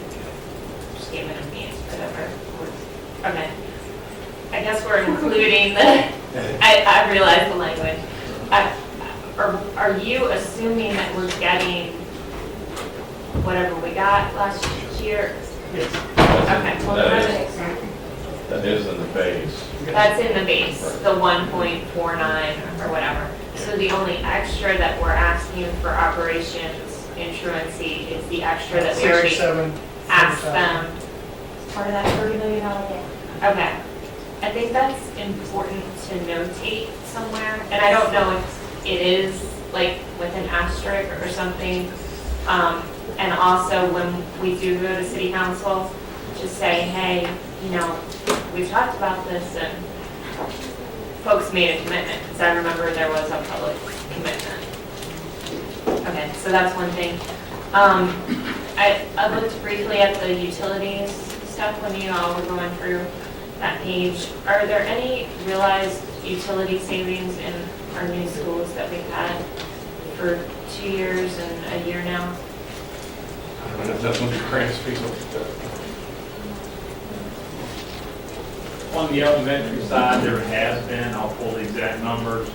statement of needs, whatever, okay. I guess we're including I realize the language. Are you assuming that we're getting whatever we got last year? Yes. Okay. That is in the base. That's in the base, the 1.49 or whatever. So the only extra that we're asking for operations in truancy is the extra that we already 67, asked them. Part of that $30 million debt. Okay. I think that's important to notate somewhere, and I don't know if it is like with an asterisk or something. And also when we do go to city council, just say, hey, we've talked about this and folks made a commitment, because I remember there was a public commitment. Okay, so that's one thing. I looked briefly at the utilities stuff when you all were going through that page. Are there any realized utility savings in our new schools that we've had for 2 years and a year now? I don't know if that's what the grants people. On the elementary side, there has been, I'll pull the exact numbers.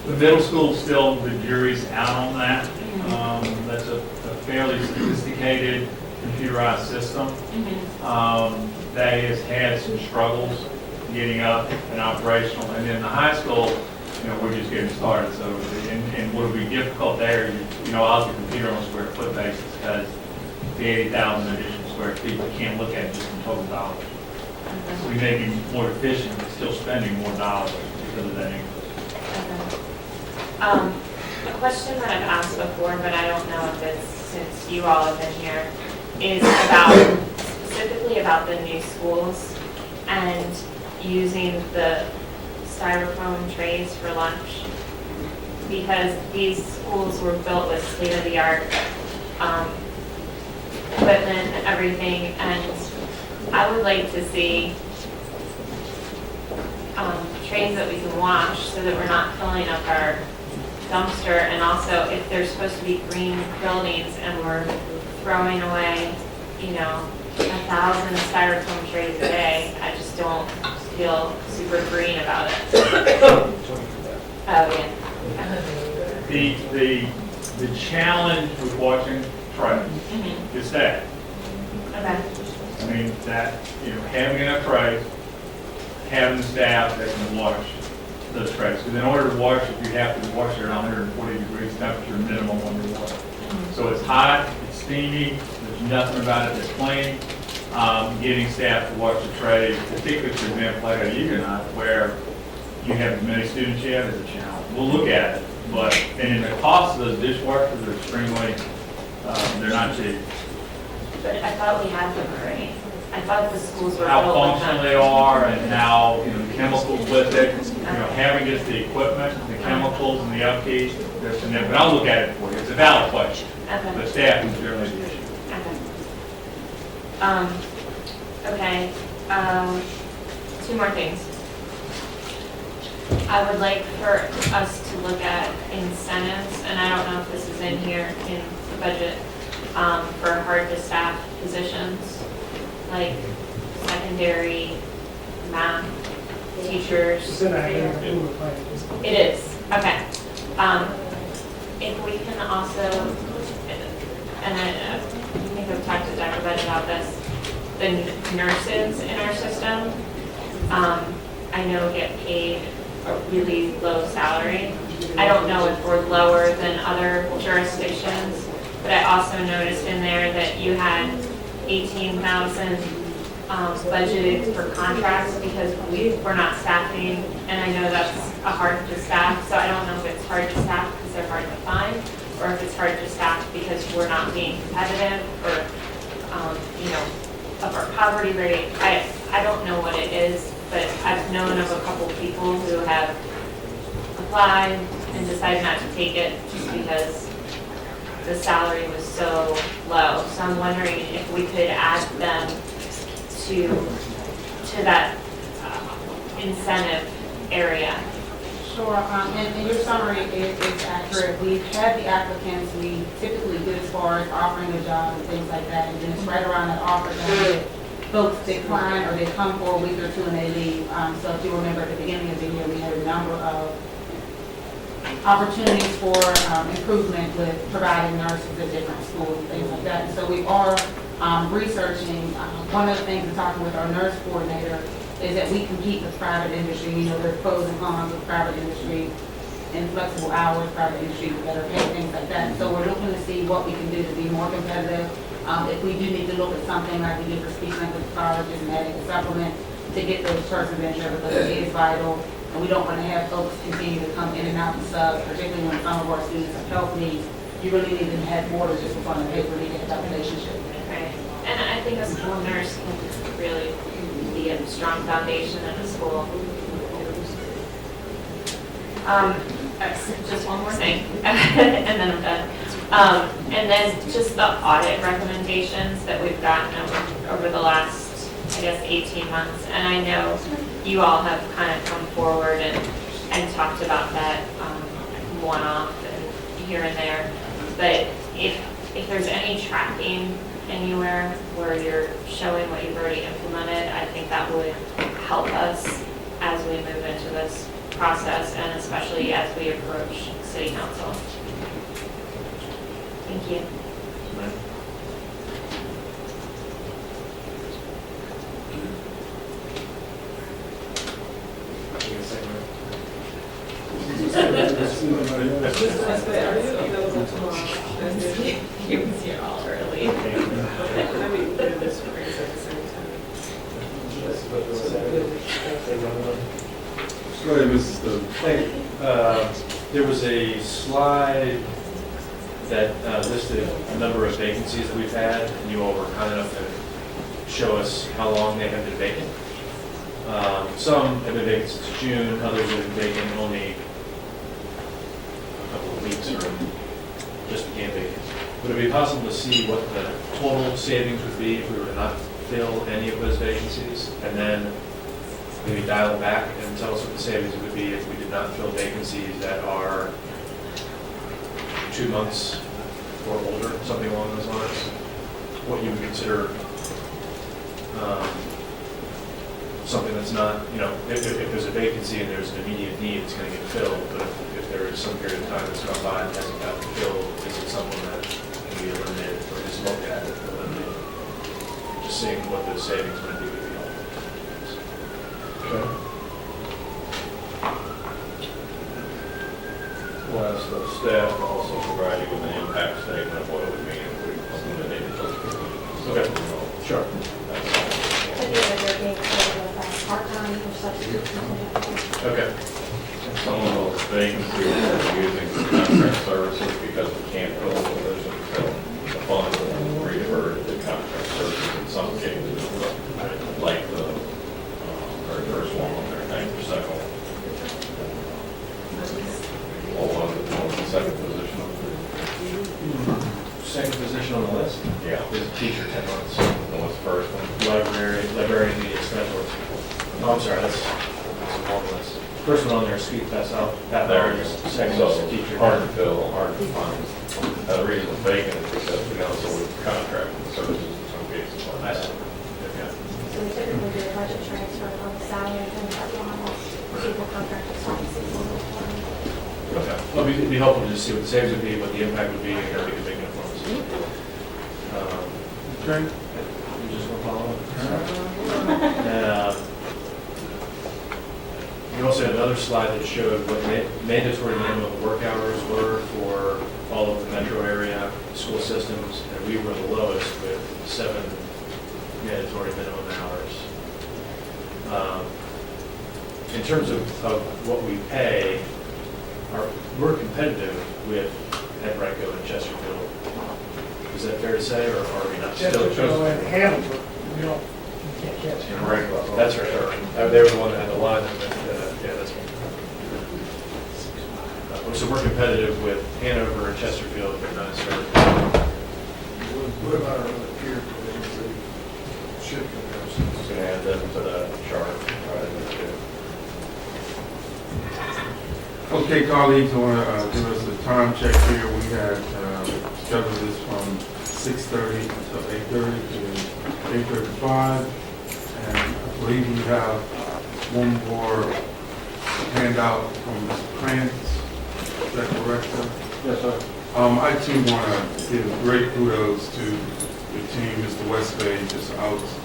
The middle school, still, the jury's out on that. That's a fairly sophisticated computerized system. That has had some struggles getting up and operational. And then the high school, we're just getting started. So, and what will be difficult there, I'll have the computer on a square foot basis because the 80,000 additional square feet, you can't look at it just in total dollars. We may be more efficient, but still spending more dollars because of that increase. A question that I've asked before, but I don't know if it's since you all have been here, is about specifically about the new schools and using the styrofoam trays for lunch, because these schools were built with state-of-the-art equipment and everything, and I would like to see trays that we can wash so that we're not filling up our dumpster, and also if they're supposed to be green buildings and we're throwing away, 1,000 styrofoam trays a day, I just don't feel super green about it. Oh, yeah. The challenge with washing trays is staff. Okay. I mean, that, having enough trays, having the staff that can wash those trays. Because in order to wash it, you have to wash it around 140 degrees temperature minimum underwater. So it's hot, it's steamy, there's nothing about it that's clean. Getting staff to wash the trays, particularly for example like a Huguenot, where you have as many students you have, is a challenge. We'll look at it, and the cost of those dishwashers are extremely, they're not cheap. But I thought we had them already. I thought the schools were How built with them. functional they are and how, the chemicals with it, having just the equipment, the chemicals and the upkeep, there's significant, I'll look at it for you, it's a valid question. Okay. The staff is generally the issue. Okay. Two more things. I would like for us to look at incentives, and I don't know if this is in here in the budget, for hard to staff positions, like secondary math teachers. It's in our academic improvement plan. It is, okay. If we can also, and I think I've talked to Dr. Bennett about this, the nurses in our system, I know get paid a really low salary. I don't know if we're lower than other jurisdictions, but I also noticed in there that you had 18,000 budgeted for contracts because we're not staffing, and I know that's a hard to staff, so I don't know if it's hard to staff because they're hard to find, or if it's hard to staff because we're not being competitive, or, of our poverty rate. I don't know what it is, but I've known of a couple people who have applied and decided not to take it just because the salary was so low. So I'm wondering if we could add them to that incentive area. Sure, and your summary is accurate. We've had the applicants, we typically get as far as offering a job and things like that, and then it's right around that offer time that folks decline or they come for a week or two and they leave. So if you remember at the beginning of the year, we had a number of opportunities for improvement with providing nurses at different schools and things like that. And so we are researching, one of the things and talking with our nurse coordinator is that we compete with private industry. There are pros and cons with private industry and flexible hours, private industry with better pay, things like that. So we're looking to see what we can do to be more competitive. If we do need to look at something like we did for speech language pathologists and adding a supplement to get those persons in there because it is vital. And we don't want to have folks continue to come in and out and sub, particularly when some of our students have health needs. You really need to have more than just what's on the paper, you need to have that relationship. Right. And I think a school nurse can really be a strong foundation in a school. Just one more thing, and then I'm done. And then just the audit recommendations that we've gotten over the last, I guess, 18 months. And I know you all have kind of come forward and talked about that one-off and here and there. But if there's any tracking anywhere where you're showing what you've already implemented, I think that would help us as we move into this process and especially as we approach city council. Thank you. He was here all early. Go ahead, Mrs. Stone. Thank you. There was a slide that listed a number of vacancies that we've had, and you all were kind enough to show us how long they have been vacant. Some have been vacant since June, others have been vacant only a couple of weeks or just became vacant. Would it be possible to see what the total savings would be if we were to not fill any of those vacancies? And then maybe dial it back and tell us what the savings would be if we did not fill vacancies that are 2 months or older, something along those lines? What you would consider something that's not, if there's a vacancy and there's an immediate need, it's going to get filled, but if there is some period of time that's gone by and hasn't gotten filled, is it something that can be eliminated or just looked at and eliminated? Just seeing what those savings might be would be helpful. Okay. We'll ask the staff to also provide you with an impact statement of what it would mean if we eliminated those positions. Okay. Sure. Could be that they're being filled with part-time or substitute. Okay. Some of those vacancies that we're using for contract services because we can't fill the position, so the funds will revert to contract services in some cases, like the very first one on there, thank you, second one. What was it, what was the second position on there? Second position on the list Yeah, is teacher 10 months. what was the first one? Librarian media specialist. Oh, I'm sorry, that's a long list. First one on there is speed test out. There it is. Second So, is teacher. hard to fill, hard to find. The reason it's vacant is because we also would contract with services in some cases I like see. that. Okay. So we typically do a budget transfer from the salary and that lines to the contracted services. Okay. Well, it'd be helpful to just see what the savings would be, what the impact would be, and how we could make it for us. Okay. You just want to follow up? You also had another slide that showed what mandatory minimum work hours were for all of the metro area school systems, and we were the lowest with 7 mandatory minimum hours. In terms of what we pay, we're competitive with Henrico and Chesterfield. Is that fair to say, or are we not? Chesterfield and Hannibal, you can't catch him. Right, that's right, sure. They were the one that had the line, yeah, that's right. So we're competitive with Hanover and Chesterfield, but not necessarily. What about our other peer provisions that should compare? Just gonna add them to the chart. Okay, colleagues, I want to give us a time check here. We had scheduled this from 6:30 until 8:30 to 8:35. And I believe we have one more handout from Mr. Krantz. Is that correct, sir? Yes, sir. I too want to give great kudos to the team, Mr. Westbay, just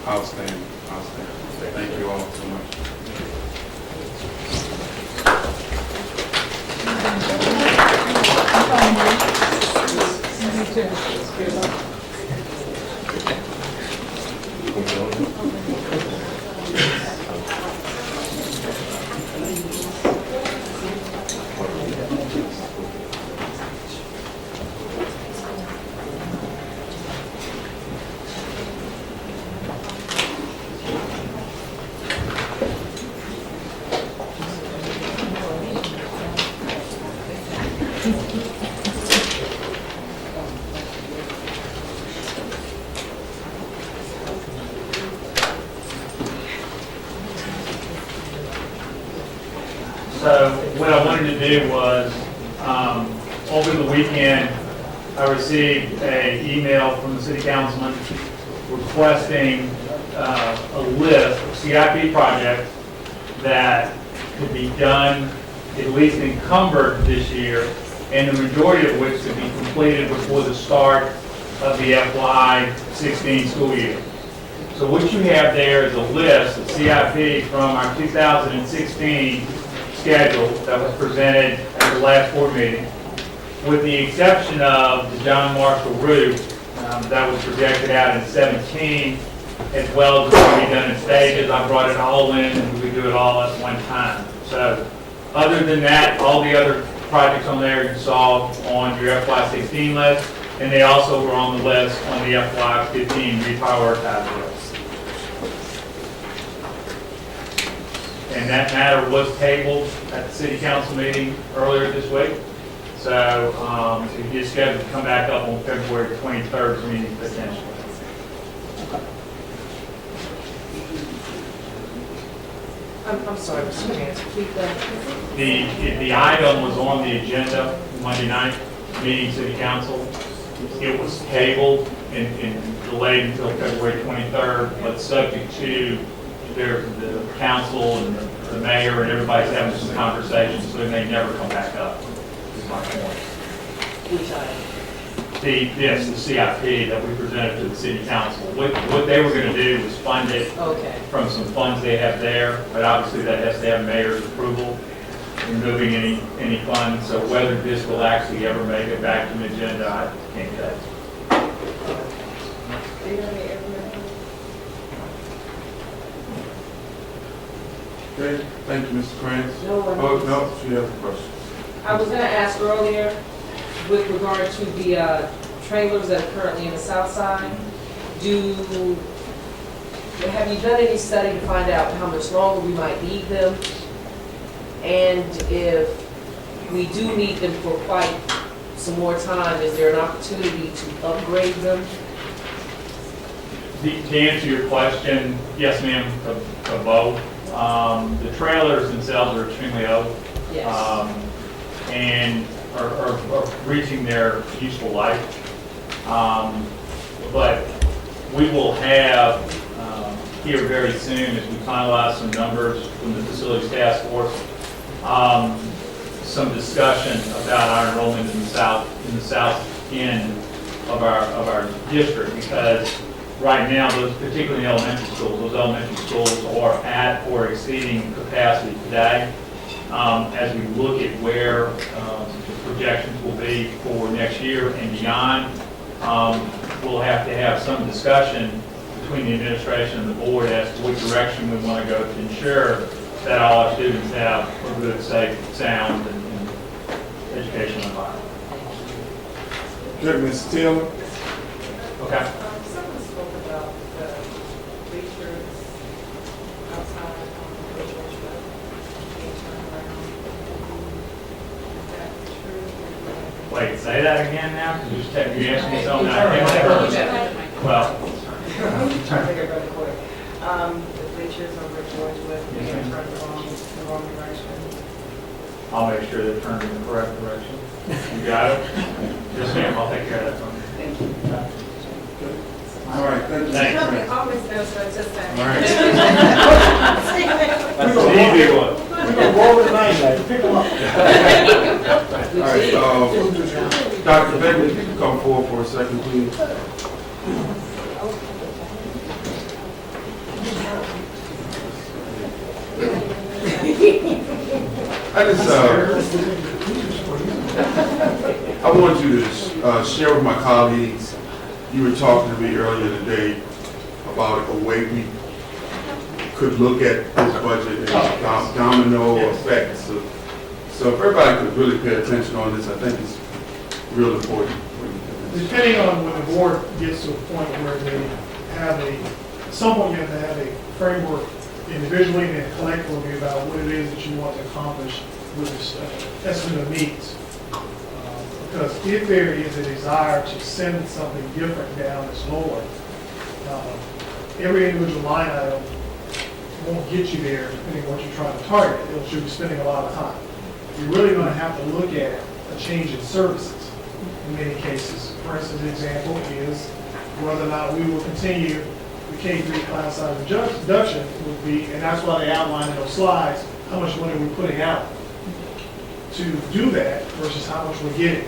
outstanding. Thank you all so much. So what I wanted to do was, over the weekend, I received an email from the city councilman requesting a list of CIP projects that could be done, at least encumbered this year, and the majority of which could be completed before the start of the FY16 school year. So what you have there is a list of CIP from our 2016 schedule that was presented at the last board meeting, with the exception of the John Marshall roof that was projected out in 17, as well as going to be done in stages. I brought it all in and we do it all at one time. So other than that, all the other projects on there you saw on your FY16 list, and they also were on the list on the FY15 reprioritized list. And that matter was tabled at the city council meeting earlier this week. So it is scheduled to come back up on February 23rd meeting potentially. I'm sorry, Mr. Vance, repeat that. The item was on the agenda Monday night, meeting city council. It was tabled and delayed until February 23rd, but subject to the council and the mayor and everybody's having some conversations, so it may never come back up, is my point. Which item? Yes, the CIP that we presented to the city council. What they were going to do was fund it Okay. from some funds they have there, but obviously that has to have mayor's approval, removing any funds. So whether this will actually ever make it back to the agenda, I can't tell. Okay, thank you, Mr. Krantz. No one Oh, else. no, she has a question. I was gonna ask earlier with regard to the trailers that are currently in the south side, have you done any study to find out how much longer we might need them? And if we do need them for quite some more time, is there an opportunity to upgrade them? To answer your question, yes, ma'am, to both. The trailers themselves are extremely old. Yes. And are reaching their useful life. But we will have here very soon, as we finalize some numbers from the facilities task force, some discussion about our enrollment in the south end of our district, because right now, particularly in elementary schools, those elementary schools are at or exceeding capacity today. As we look at where the projections will be for next year and beyond, we'll have to have some discussion between the administration and the board as to which direction we want to go to ensure that all our students have a good, safe, sound, and educational environment. Good, Ms. Taylor. Okay. Someone spoke about the bleachers outside on the George Road being turned around. Is that true? Wait, say that again now? You asked me something I can't remember. Well, I'm trying to think of it quick. The bleachers over at George Wood being turned the wrong direction. I'll make sure they're turned in the correct direction. You got it? Yes, ma'am, I'll take care of that for you. Thank you. All right, thank you. Thanks. Mr. Krantz. Always knows what to say. All right. That's the easy one. We're gonna roll it tonight, like, pick them up. All right, Dr. Baker, if you can come forward for a second, please. I just, I want you to share with my colleagues, you were talking to me earlier today about a way we could look at this budget and domino effects. So if everybody could really pay attention on this, I think it's real important. Depending on when the board gets to a point where they have at some point you have to have a framework individually and then collectively about what it is that you want to accomplish with this estimate of needs. Because if there is a desire to send something different down that's lower, every individual line item won't get you there depending on what you're trying to target. You'll be spending a lot of time. You're really going to have to look at a change in services in many cases. For instance, an example is whether or not we will continue the K-3 class size reduction would be, and that's why they outline in those slides, how much money we're putting out to do that versus how much we're getting.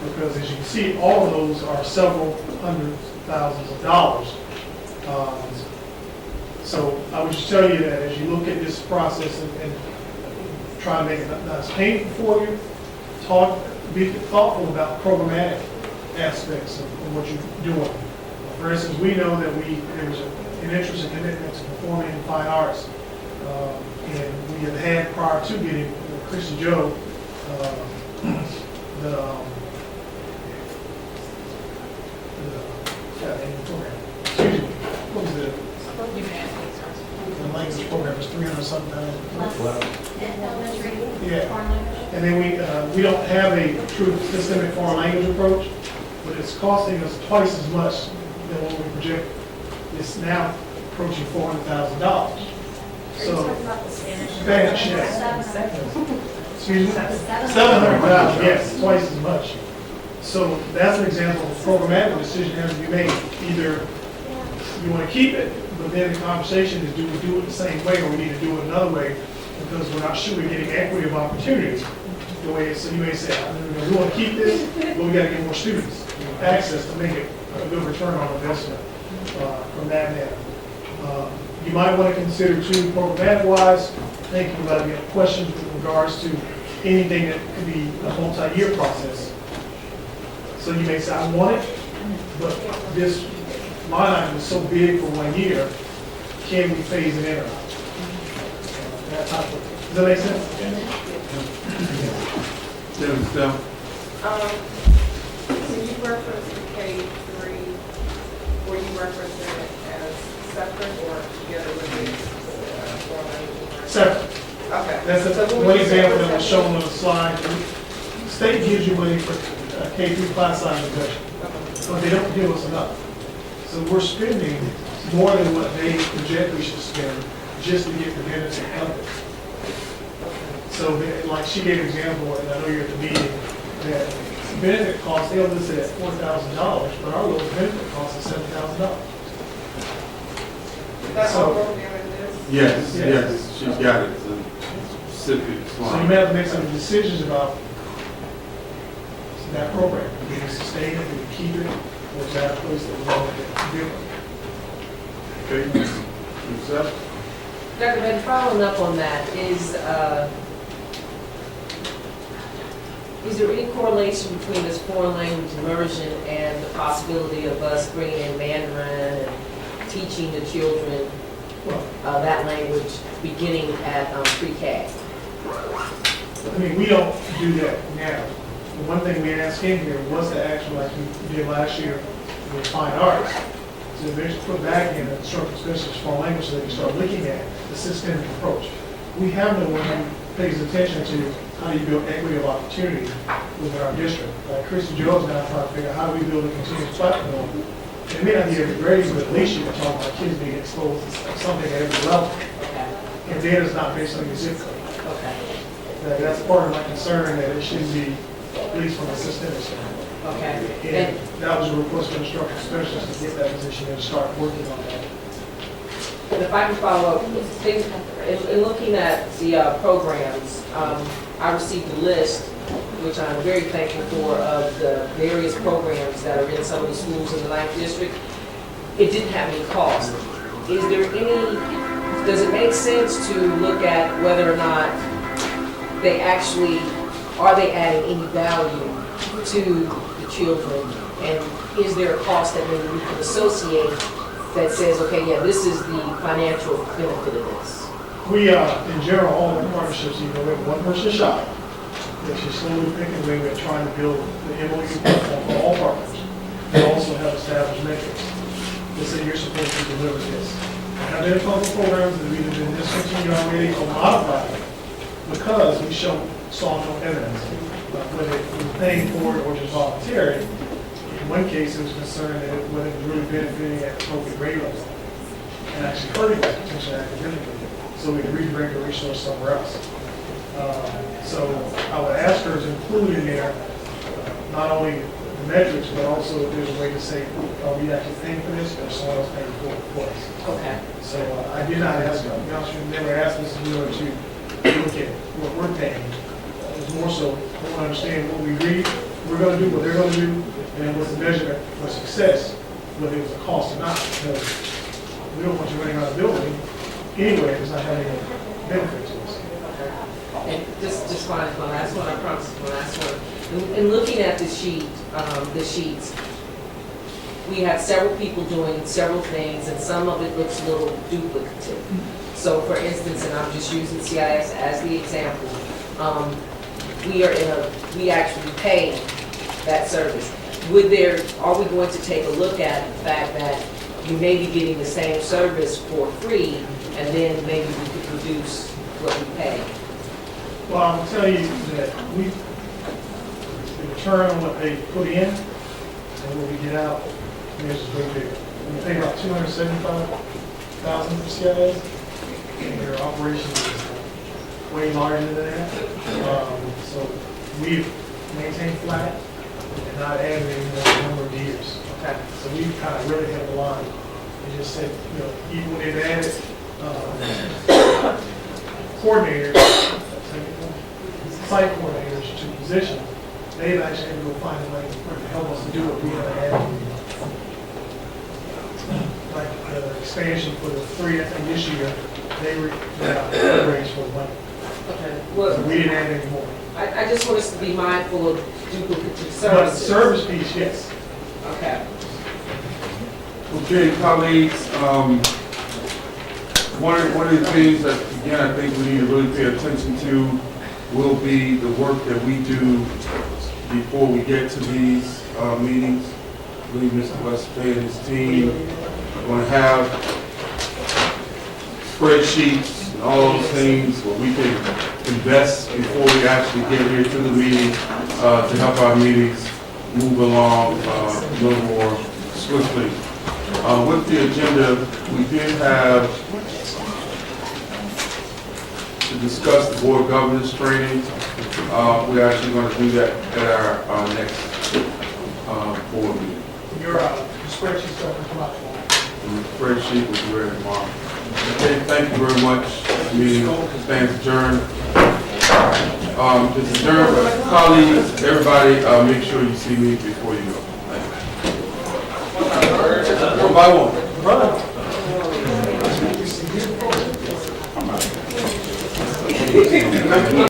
Because as you can see, all of those are several hundred thousands of dollars. So I would just tell you that as you look at this process and try to make it not as painful for you, be thoughtful about programmatic aspects of what you're doing. For instance, we know that there was an interest and commitment to performing in fine arts. And we have had prior to getting Chris and Joe, excuse me, what was the language program is 300-something. Elementary. Yeah. foreign language. And then we don't have a true systemic foreign language approach, but it's costing us twice as much than what we project. It's now approaching $400,000. Are you So, talking about the Spanish? Spanish, yes. Excuse me? 700,000, yes, twice as much. So that's an example of a programmatic decision has to be made. Either you want to keep it, but then the conversation is, do we do it the same way, or we need to do it another way, because we're not sure we're getting equity of opportunity. The way, so you may say, we want to keep this, but we got to get more students access to make it a good return on investment from that end. You might want to consider too, programmatic-wise, thinking about questions with regards to anything that could be a multi-year process. So you may say, I want it, but this line item is so big for 1 year, can we phase it in or not? That type of, does that make sense? Then, Steph, So you reference the K-3, or you reference it as separate or together with the foreign language? Separate. Okay. That's So when one you say example that separate- was shown on the slide. The state gives you money for K-3 class size reduction, but they don't give us enough. So we're spending more than what they project we should spend just to get the benefit of it. So like she gave an example, and I know you're at the meeting, that benefit costs, they'll list it at $4,000, but our lowest benefit cost is $7,000. That's all So- broken down in this? yes, Yes. yes, she's got it, it's a specific So you slide. may have to make some decisions about that program. Do we sustain it, do we keep it, or is that a place that we want to get different? Okay, Ms. Steph? Dr. Ben, following up on that, is there any correlation between this foreign language immersion and the possibility of us bringing in Mandarin and teaching the children that language beginning at pre-K? I mean, we don't do that now. The one thing we asked in here was to actually, like we did last year with fine arts, to eventually put back in a instructional specialist foreign language so they can start looking at the systemic approach. We have no one who pays attention to how do you build equity of opportunity within our district. Like Christy Joe's now trying to figure out how do we build a continuous platform. It may not be every grade, but at least you can talk about kids being exposed to something at every level. Okay, And data's not based on your zip code. okay, That's part of my concern, that it should be, at least from a systemic standpoint. okay. And that was a request from the instructional specialist to get that position and start working on that. And if I can follow up, in looking at the programs, I received a list, which I'm very thankful for, of the various programs that are in some of the schools in the 9th district. It didn't have any cost. Is there any, does it make sense to look at whether or not they actually, are they adding any value to the children? And is there a cost that maybe we could associate that says, okay, yeah, this is the financial benefit of this? We, in general, all the partnerships, we have one person shop, that she's slowly picking away, we're trying to build the MOU platform for all partners. We also have established metrics that say you're supposed to deliver this. Now, there are a couple programs that have either been discontinued already or modified because we saw no evidence, whether it was paying for it or just voluntary. In one case, it was concerned that whether it was really benefiting at appropriate grade level and actually hurting us potentially academically. So we could redirect the resource somewhere else. So I would ask her to include in there not only the metrics, but also if there's a way to say, are we actually paying for this or someone else paying for us? Okay. So I did not ask, to be honest with you, never asked Mrs. Miller to look at what we're paying. It's more so, I want to understand what we agreed we're going to do, what they're going to do, and then what's the measurement for success, whether it was a cost or not, because we don't want you running around the building anyway if it's not having any benefit to us. And just my last one, I promise it's my last one. In looking at the sheets, we have several people doing several things, and some of it looks a little duplicative. So for instance, and I'm just using CIS as the example, we actually pay that service. Are we going to take a look at the fact that you may be getting the same service for free, and then maybe we could reduce what we pay. Well, I'll tell you that the return on what they put in and what we get out is way bigger. We pay about $275,000 for CIS, and their operation is way larger than that. So we've maintained flat and not added any more number of years. Okay. So we kind of really held the line and just said, even when they've added coordinators, site coordinators to position, they've actually had to go find a way to help us do what we haven't had. Like the expansion for the 3, I think this year, they were raised for the money. Okay. So Well, we didn't add any more. I just want us to be mindful of duplicative But the services. service piece, yes. Okay. Okay, colleagues, one of the things that, again, I think we need to really pay attention to will be the work that we do before we get to these meetings. I believe Mr. Westphal and his team are going to have spreadsheets and all those things where we can invest before we actually get here to the meeting to help our meetings move along a little more swiftly. With the agenda, we did have to discuss the board governance training. We're actually going to do that at our next board meeting. Your spreadsheet's going to come out tomorrow. And the spreadsheet will be ready tomorrow. Okay, thank you very much. The meeting stands adjourned. It's adjourned, but colleagues, everybody, make sure you see me before you go. Thank you. One by one. Run.